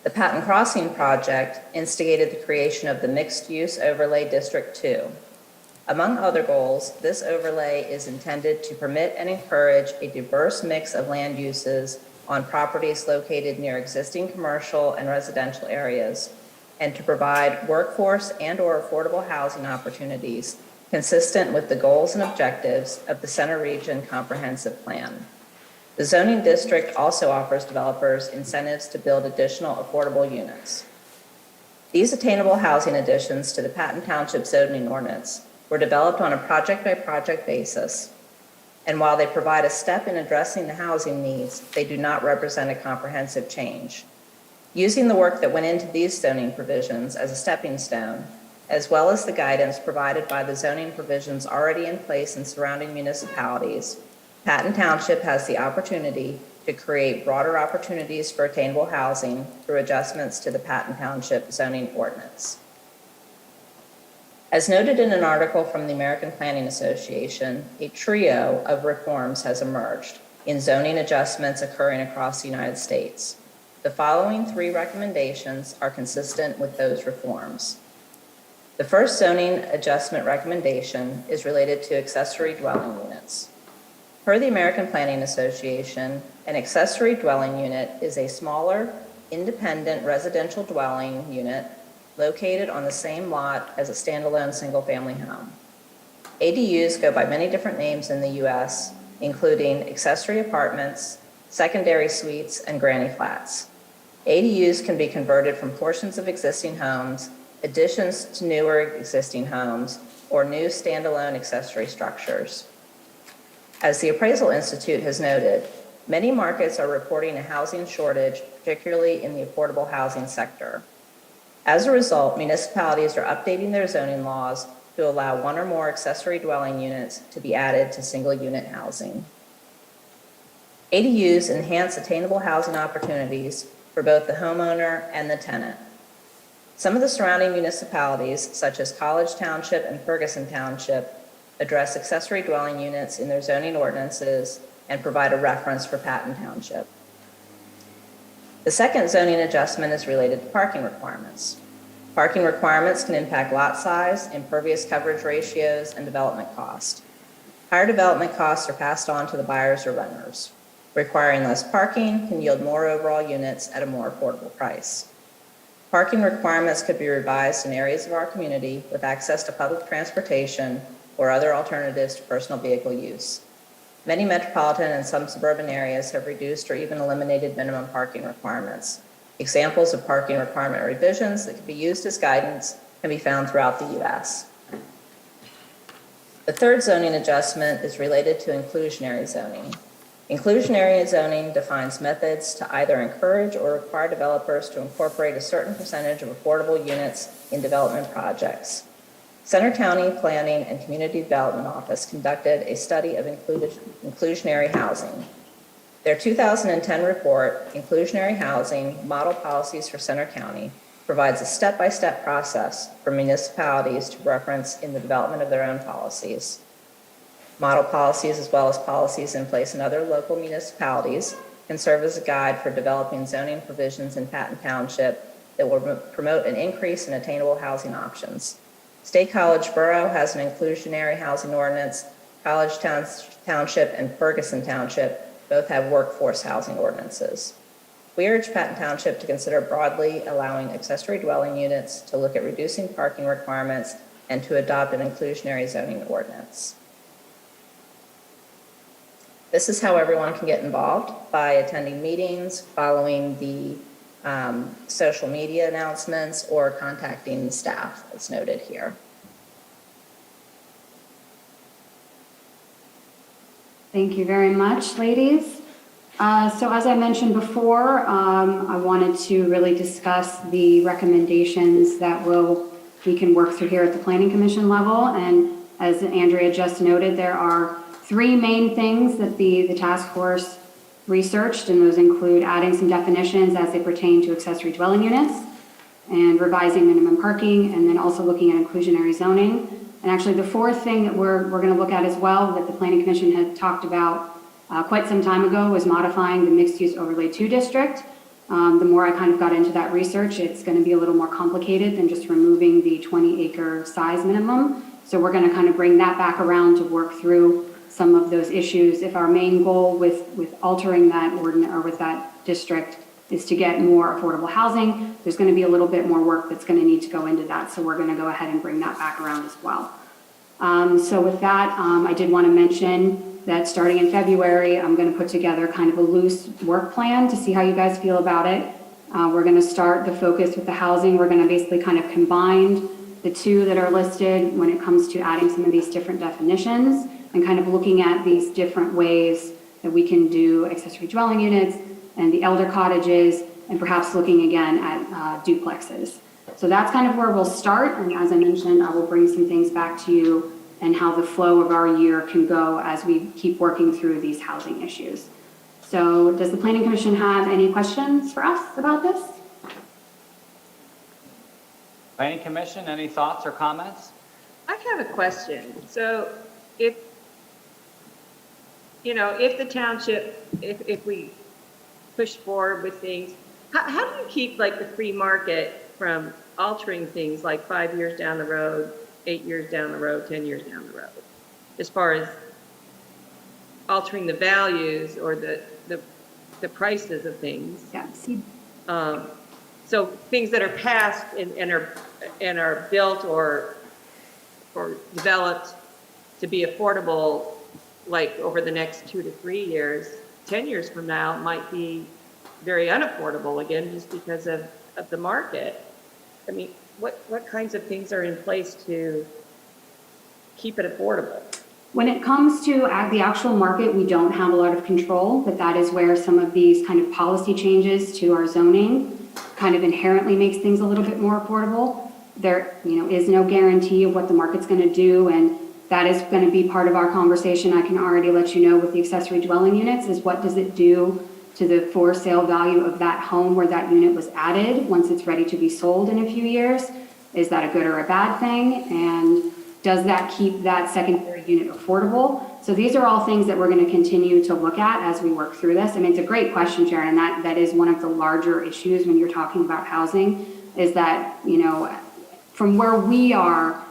Speaker 15: The Patton Crossing project instigated the creation of the Mixed-Use Overlay District 2. Among other goals, this overlay is intended to permit and encourage a diverse mix of land uses on properties located near existing commercial and residential areas, and to provide workforce and/or affordable housing opportunities consistent with the goals and objectives of the Center Region Comprehensive Plan. The zoning district also offers developers incentives to build additional affordable units. These attainable housing additions to the Patton Township zoning ordinance were developed on a project-by-project basis, and while they provide a step in addressing the housing needs, they do not represent a comprehensive change. Using the work that went into these zoning provisions as a stepping stone, as well as the guidance provided by the zoning provisions already in place in surrounding municipalities, Patton Township has the opportunity to create broader opportunities for attainable housing through adjustments to the Patton Township zoning ordinance. As noted in an article from the American Planning Association, a trio of reforms has emerged in zoning adjustments occurring across the United States. The following 3 recommendations are consistent with those reforms. The first zoning adjustment recommendation is related to accessory dwelling units. Per the American Planning Association, an accessory dwelling unit is a smaller, independent residential dwelling unit located on the same lot as a standalone single-family home. ADUs go by many different names in the U.S., including accessory apartments, secondary suites, and granny flats. ADUs can be converted from portions of existing homes, additions to newer existing homes, or new standalone accessory structures. As the Appraisal Institute has noted, many markets are reporting a housing shortage, particularly in the affordable housing sector. As a result, municipalities are updating their zoning laws to allow 1 or more accessory dwelling units to be added to single-unit housing. ADUs enhance attainable housing opportunities for both the homeowner and the tenant. Some of the surrounding municipalities, such as College Township and Ferguson Township, address accessory dwelling units in their zoning ordinances and provide a reference for Patton Township. The second zoning adjustment is related to parking requirements. Parking requirements can impact lot size, impervious coverage ratios, and development cost. Higher development costs are passed on to the buyers or renters. Requiring less parking can yield more overall units at a more affordable price. Parking requirements could be revised in areas of our community with access to public transportation or other alternatives to personal vehicle use. Many metropolitan and some suburban areas have reduced or even eliminated minimum parking requirements. Examples of parking requirement revisions that can be used as guidance can be found throughout the U.S. The third zoning adjustment is related to inclusionary zoning. Inclusionary zoning defines methods to either encourage or require developers to incorporate a certain percentage of affordable units in development projects. Center County Planning and Community Development Office conducted a study of inclusionary housing. Their 2010 report, Inclusionary Housing, Model Policies for Center County, provides a step-by-step process for municipalities to reference in the development of their own policies. Model policies, as well as policies in place in other local municipalities, can serve as a guide for developing zoning provisions in Patton Township that will promote an increase in attainable housing options. State College Borough has an inclusionary housing ordinance. College Township and Ferguson Township both have workforce housing ordinances. We urge Patton Township to consider broadly allowing accessory dwelling units, to look at reducing parking requirements, and to adopt an inclusionary zoning ordinance. This is how everyone can get involved, by attending meetings, following the social media announcements, or contacting staff as noted here.
Speaker 8: Thank you very much, ladies. So as I mentioned before, I wanted to really discuss the recommendations that we can work through here at the Planning Commission level. And as Andrea just noted, there are 3 main things that the task force researched, and those include adding some definitions as they pertain to accessory dwelling units and revising minimum parking, and then also looking at inclusionary zoning. And actually the 4th thing that we're going to look at as well, that the Planning Commission had talked about quite some time ago, was modifying the mixed-use overlay 2 district. The more I kind of got into that research, it's going to be a little more complicated than just removing the 20-acre size minimum. So we're going to kind of bring that back around to work through some of those issues. If our main goal with altering that ordinance or with that district is to get more affordable housing, there's going to be a little bit more work that's going to need to go into that. So we're going to go ahead and bring that back around as well. So with that, I did want to mention that starting in February, I'm going to put together kind of a loose work plan to see how you guys feel about it. We're going to start the focus with the housing. We're going to basically kind of combine the 2 that are listed when it comes to adding some of these different definitions, and kind of looking at these different ways that we can do accessory dwelling units and the elder cottages, and perhaps looking again at duplexes. So that's kind of where we'll start, and as I mentioned, I will bring some things back to you and how the flow of our year can go as we keep working through these housing issues. So does the Planning Commission have any questions for us about this?
Speaker 3: Planning Commission, any thoughts or comments?
Speaker 13: I have a question. So if the township, if we push forward with things, how do you keep like the free market from altering things like 5 years down the road, 8 years down the road, 10 years down the road, as far as altering the values or the prices of things?
Speaker 8: Yeah, see.
Speaker 13: So things that are passed and are built or developed to be affordable, like over the next 2 to 3 years, 10 years from now might be very unaffordable again, just because of the market. I mean, what kinds of things are in place to keep it affordable?
Speaker 8: When it comes to the actual market, we don't have a lot of control, but that is where some of these kind of policy changes to our zoning kind of inherently makes things a little bit more affordable. There, is no guarantee of what the market's going to do, and that is going to be part of our conversation. I can already let you know with the accessory dwelling units is what does it do to the for sale value of that home where that unit was added once it's ready to be sold in a few years? Is that a good or a bad thing? And does that keep that secondary unit affordable? So these are all things that we're going to continue to look at as we work through this. I mean, it's a great question, Sharon, and that is one of the larger issues when you're talking about housing, is that, from where we are,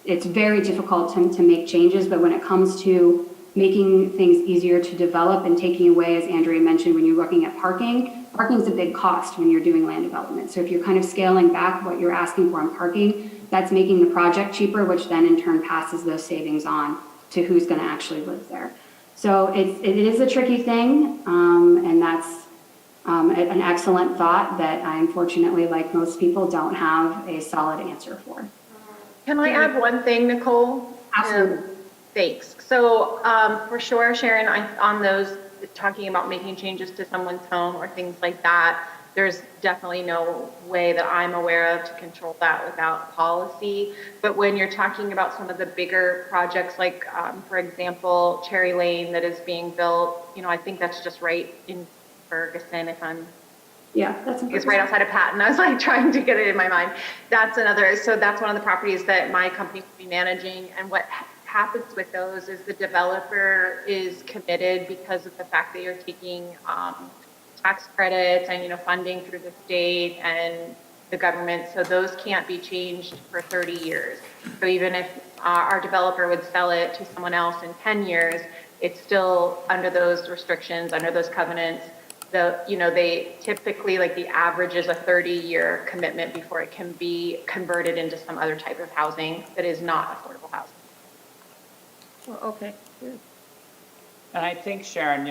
Speaker 8: it's very difficult to make changes, but when it comes to making things easier to develop and taking away, as Andrea mentioned, when you're looking at parking is a big cost when you're doing land development. So if you're kind of scaling back what you're asking for on parking, that's making the project cheaper, which then in turn passes those savings on to who's going to actually live there. So it is a tricky thing, and that's an excellent thought that I unfortunately, like most people, don't have a solid answer for.
Speaker 14: Can I add one thing, Nicole?
Speaker 8: Absolutely.
Speaker 14: Thanks. So for sure, Sharon, on those talking about making changes to someone's home or things like that, there's definitely no way that I'm aware of to control that without policy. But when you're talking about some of the bigger projects, like for example, Cherry Lane that is being built, I think that's just right in Ferguson, it's right outside of Patton. I was like trying to get it in my mind. That's one of the properties that my company will be managing. And what happens with those is the developer is committed because of the fact that you're taking tax credits and funding through the state and the government. So those can't be changed for 30 years. So even if our developer would sell it to someone else in 10 years, it's still under those restrictions, under those covenants. They typically, like the average is a 30-year commitment before it can be converted into some other type of housing that is not affordable housing.
Speaker 13: Well, okay, good.
Speaker 3: And I think, Sharon,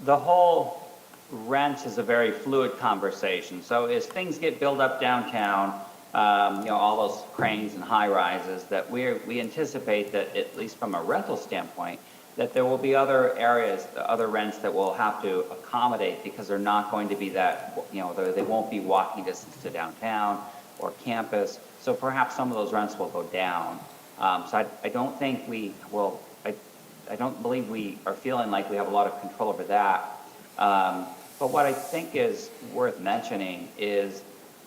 Speaker 3: the whole rent is a very fluid conversation. So as things get built up downtown, all those cranes and high rises, that we anticipate that, at least from a rental standpoint, that there will be other areas, other rents that will have to accommodate, because they're not going to be that, they won't be walking distance to downtown or campus. So perhaps some of those rents will go down. So I don't think I don't believe we are feeling like we have a lot of control over that. But what I think is worth mentioning is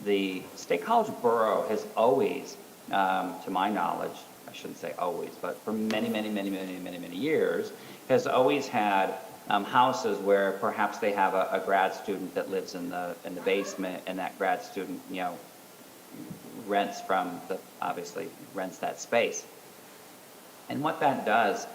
Speaker 3: the State College Borough has always, to my knowledge, I shouldn't say always, but for many years, has always had houses where perhaps they have a grad student that lives in the basement, and that grad student, obviously rents that space. And what that does,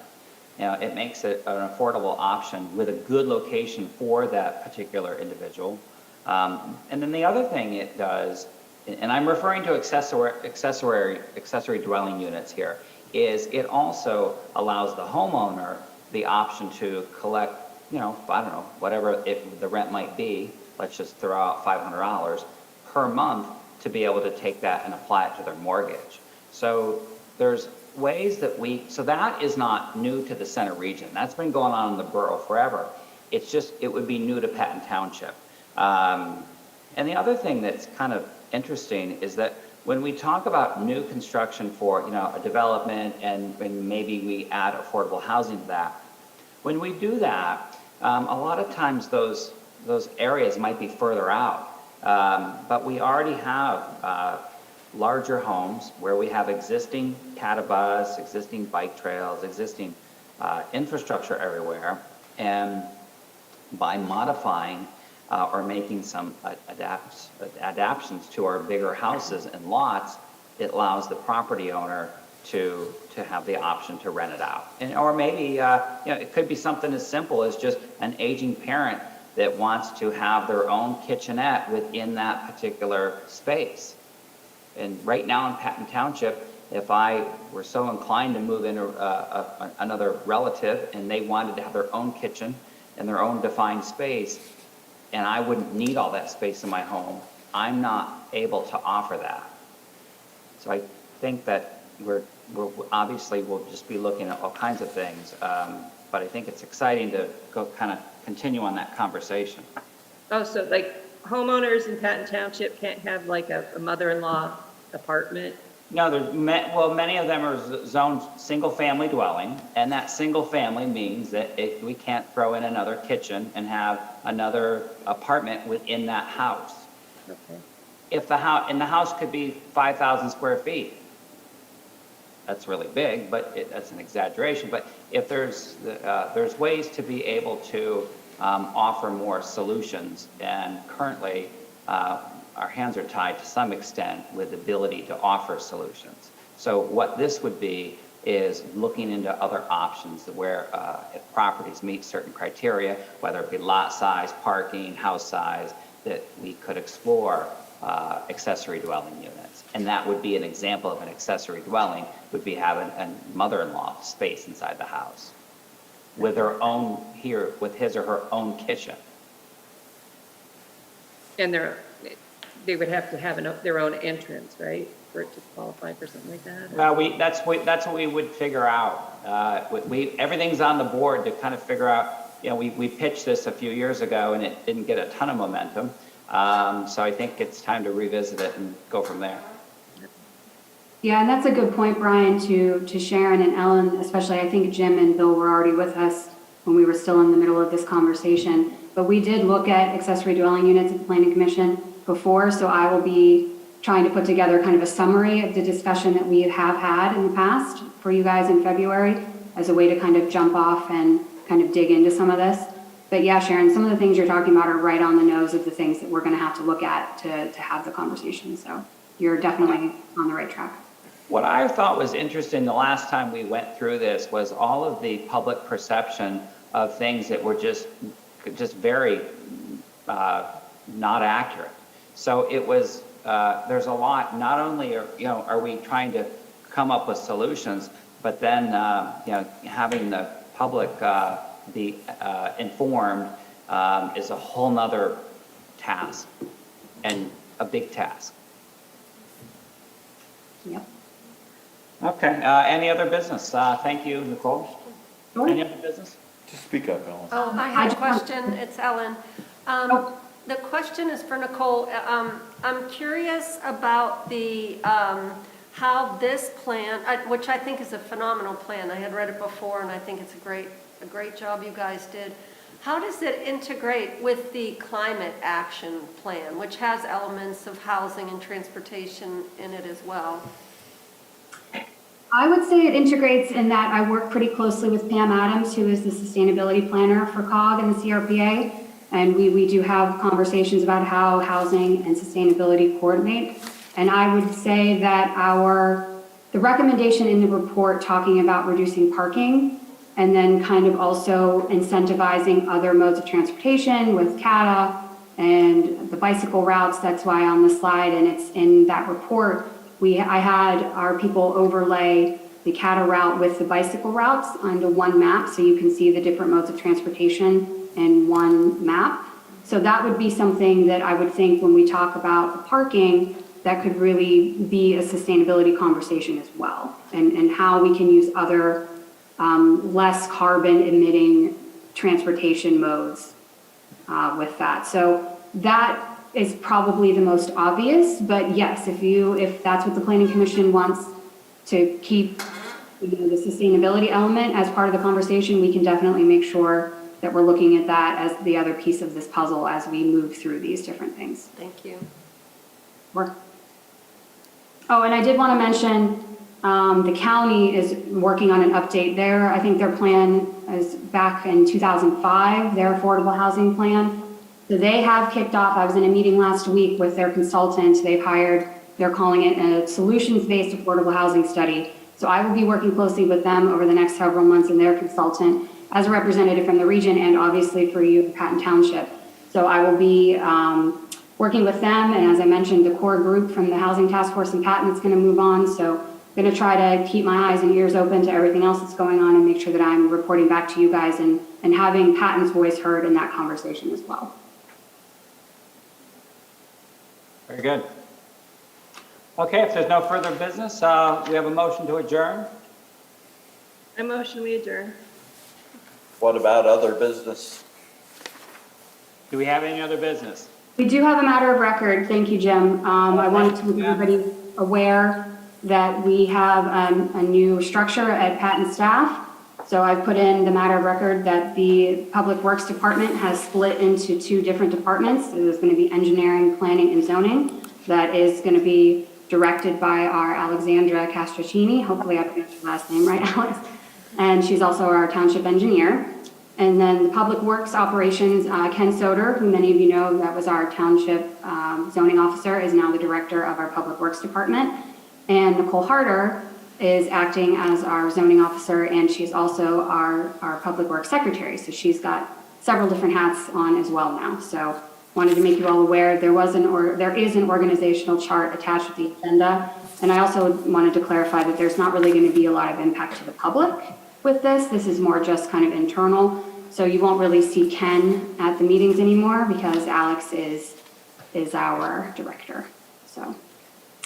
Speaker 3: it makes it an affordable option with a good location for that particular individual. And then the other thing it does, and I'm referring to accessory dwelling units here, is it also allows the homeowner the option to collect, I don't know, whatever the rent might be, let's just throw out $500 per month to be able to take that and apply it to their mortgage. So there's ways that so that is not new to the center region. That's been going on in the borough forever. It's just, it would be new to Patton Township. And the other thing that's kind of interesting is that when we talk about new construction for, a development and maybe we add affordable housing to that, when we do that, a lot of times those areas might be further out. But we already have larger homes where we have existing catabus, existing bike trails, existing infrastructure everywhere. And by modifying or making some adaptations to our bigger houses and lots, it allows the property owner to have the option to rent it out. And, or maybe, it could be something as simple as just an aging parent that wants to have their own kitchenette within that particular space. And right now in Patton Township, if I were so inclined to move in another relative and they wanted to have their own kitchen and their own defined space, and I wouldn't need all that space in my home, I'm not able to offer that. So I think that we're obviously we'll just be looking at all kinds of things, but I think it's exciting to go kind of continue on that conversation.
Speaker 13: Oh, so like homeowners in Patton Township can't have like a mother-in-law apartment?
Speaker 3: No, many of them are zoned single-family dwelling, and that single family means that we can't throw in another kitchen and have another apartment within that house.
Speaker 13: Okay.
Speaker 3: If the house could be 5,000 square feet, that's really big, but that's an exaggeration. But if there's ways to be able to offer more solutions, and currently our hands are tied to some extent with the ability to offer solutions. So what this would be is looking into other options where if properties meet certain criteria, whether it be lot size, parking, house size, that we could explore accessory dwelling units. And that would be an example of an accessory dwelling, would be having a mother-in-law space inside the house with her own, with his or her own kitchen.
Speaker 13: And they would have to have their own entrance, right, for it to qualify for something like that?
Speaker 3: Well, that's what we would figure out. Everything's on the board to kind of figure out. We pitched this a few years ago and it didn't get a ton of momentum. So I think it's time to revisit it and go from there.
Speaker 8: Yeah, and that's a good point, Brian, to Sharon and Ellen, especially. I think Jim and Bill were already with us when we were still in the middle of this conversation. But we did look at accessory dwelling units at the Planning Commission before, so I will be trying to put together kind of a summary of the discussion that we have had in the past for you guys in February as a way to kind of jump off and kind of dig into some of this. But yeah, Sharon, some of the things you're talking about are right on the nose of the things that we're going to have to look at to have the conversation. So you're definitely on the right track.
Speaker 3: What I thought was interesting the last time we went through this was all of the public perception of things that were just very not accurate. So it was, there's a lot, not only are we trying to come up with solutions, but then, having the public be informed is a whole nother task, and a big task.
Speaker 8: Yep.
Speaker 3: Okay, any other business? Thank you, Nicole. Any other business?
Speaker 2: Just speak up, Ellen.
Speaker 7: Oh, I had a question. It's Ellen. The question is for Nicole. I'm curious about the how this plan, which I think is a phenomenal plan. I had read it before, and I think it's a great job you guys did. How does it integrate with the climate action plan, which has elements of housing and transportation in it as well?
Speaker 8: I would say it integrates in that I work pretty closely with Pam Adams, who is the sustainability planner for COG and the CRPA. And we do have conversations about how housing and sustainability coordinate. And I would say that the recommendation in the report talking about reducing parking and then kind of also incentivizing other modes of transportation with CATA and the bicycle routes, that's why on the slide, and it's in that report, I had our people overlay the CATA route with the bicycle routes onto one map so you can see the different modes of transportation in one map. So that would be something that I would think when we talk about the parking, that could really be a sustainability conversation as well, and how we can use other less carbon emitting transportation modes with that. So that is probably the most obvious, but yes, if that's what the planning commission wants to keep, the sustainability element as part of the conversation, we can definitely make sure that we're looking at that as the other piece of this puzzle as we move through these different things.
Speaker 7: Thank you.
Speaker 8: Work. Oh, and I did want to mention, the county is working on an update there. I think their plan is back in 2005, their affordable housing plan. So they have kicked off, I was in a meeting last week with their consultant. They're calling it a solutions-based affordable housing study. So I will be working closely with them over the next several months and their consultant as a representative from the region and obviously for you, Patton Township. So I will be working with them, and as I mentioned, the core group from the Housing Task Force in Patton is going to move on. So I'm going to try to keep my eyes and ears open to everything else that's going on and make sure that I'm reporting back to you guys and having Patton's voice heard in that conversation as well.
Speaker 3: Very good. Okay, if there's no further business, we have a motion to adjourn.
Speaker 13: I motion we adjourn.
Speaker 9: What about other business?
Speaker 3: Do we have any other business?
Speaker 8: We do have a matter of record. Thank you, Jim. I wanted to make everybody aware that we have a new structure at Patton staff. So I've put in the matter of record that the Public Works Department has split into 2 different departments. There's going to be engineering, planning, and zoning. That is going to be directed by our Alexandra Castrocini. Hopefully I pronounced your last name right, Alex. And she's also our township engineer. And then the Public Works Operations, Ken Soder, who many of you know, that was our township zoning officer, is now the director of our Public Works Department. And Nicole Harder is acting as our zoning officer, and she's also our Public Works Secretary. So she's got several different hats on as well now. So wanted to make you all aware there is an organizational chart attached to the agenda. And I also wanted to clarify that there's not really going to be a lot of impact to the public with this. This is more just kind of internal. So you won't really see Ken at the meetings anymore because Alex is our director. So,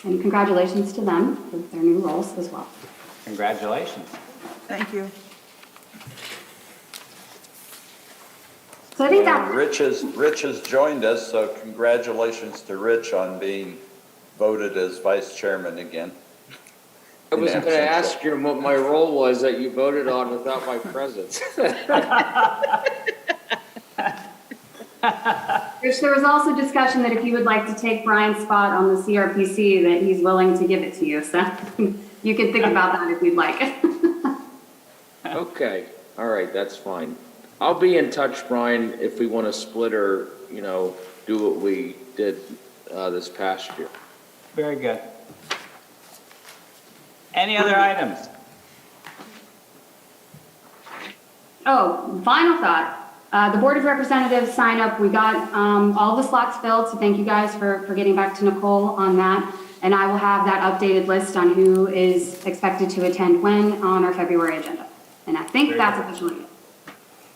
Speaker 8: and congratulations to them for their new roles as well.
Speaker 3: Congratulations.
Speaker 1: Thank you.
Speaker 8: So I think that
Speaker 9: Rich has joined us, so congratulations to Rich on being voted as vice chairman again.
Speaker 16: I was going to ask you what my role was that you voted on without my presence.
Speaker 8: Rich, there was also discussion that if you would like to take Brian's spot on the CRPC, that he's willing to give it to you. So you can think about that if you'd like.
Speaker 16: Okay. All right. That's fine. I'll be in touch, Brian, if we want to split or, do what we did this past year.
Speaker 3: Very good. Any other items?
Speaker 8: Oh, final thought. The Board of Representatives sign up. We got all the slots filled, so thank you guys for getting back to Nicole on that. And I will have that updated list on who is expected to attend when on our February agenda. And I think that's officially it.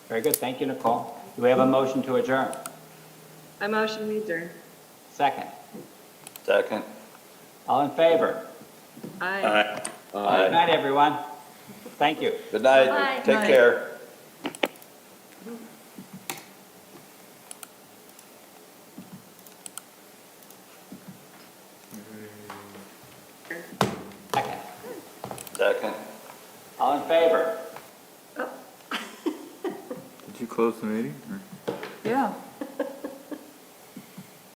Speaker 3: Very good. Thank you, Nicole. Do we have a motion to adjourn?
Speaker 13: I motion we adjourn.
Speaker 3: Second.
Speaker 9: Second.
Speaker 3: All in favor?
Speaker 13: Aye.
Speaker 3: Good night, everyone. Thank you.
Speaker 9: Good night.
Speaker 7: Bye.
Speaker 9: Take
Speaker 1: Bye.
Speaker 9: care.
Speaker 3: Second.
Speaker 9: Second.
Speaker 3: All in favor?
Speaker 2: Did you close the meeting? Or?
Speaker 1: Yeah.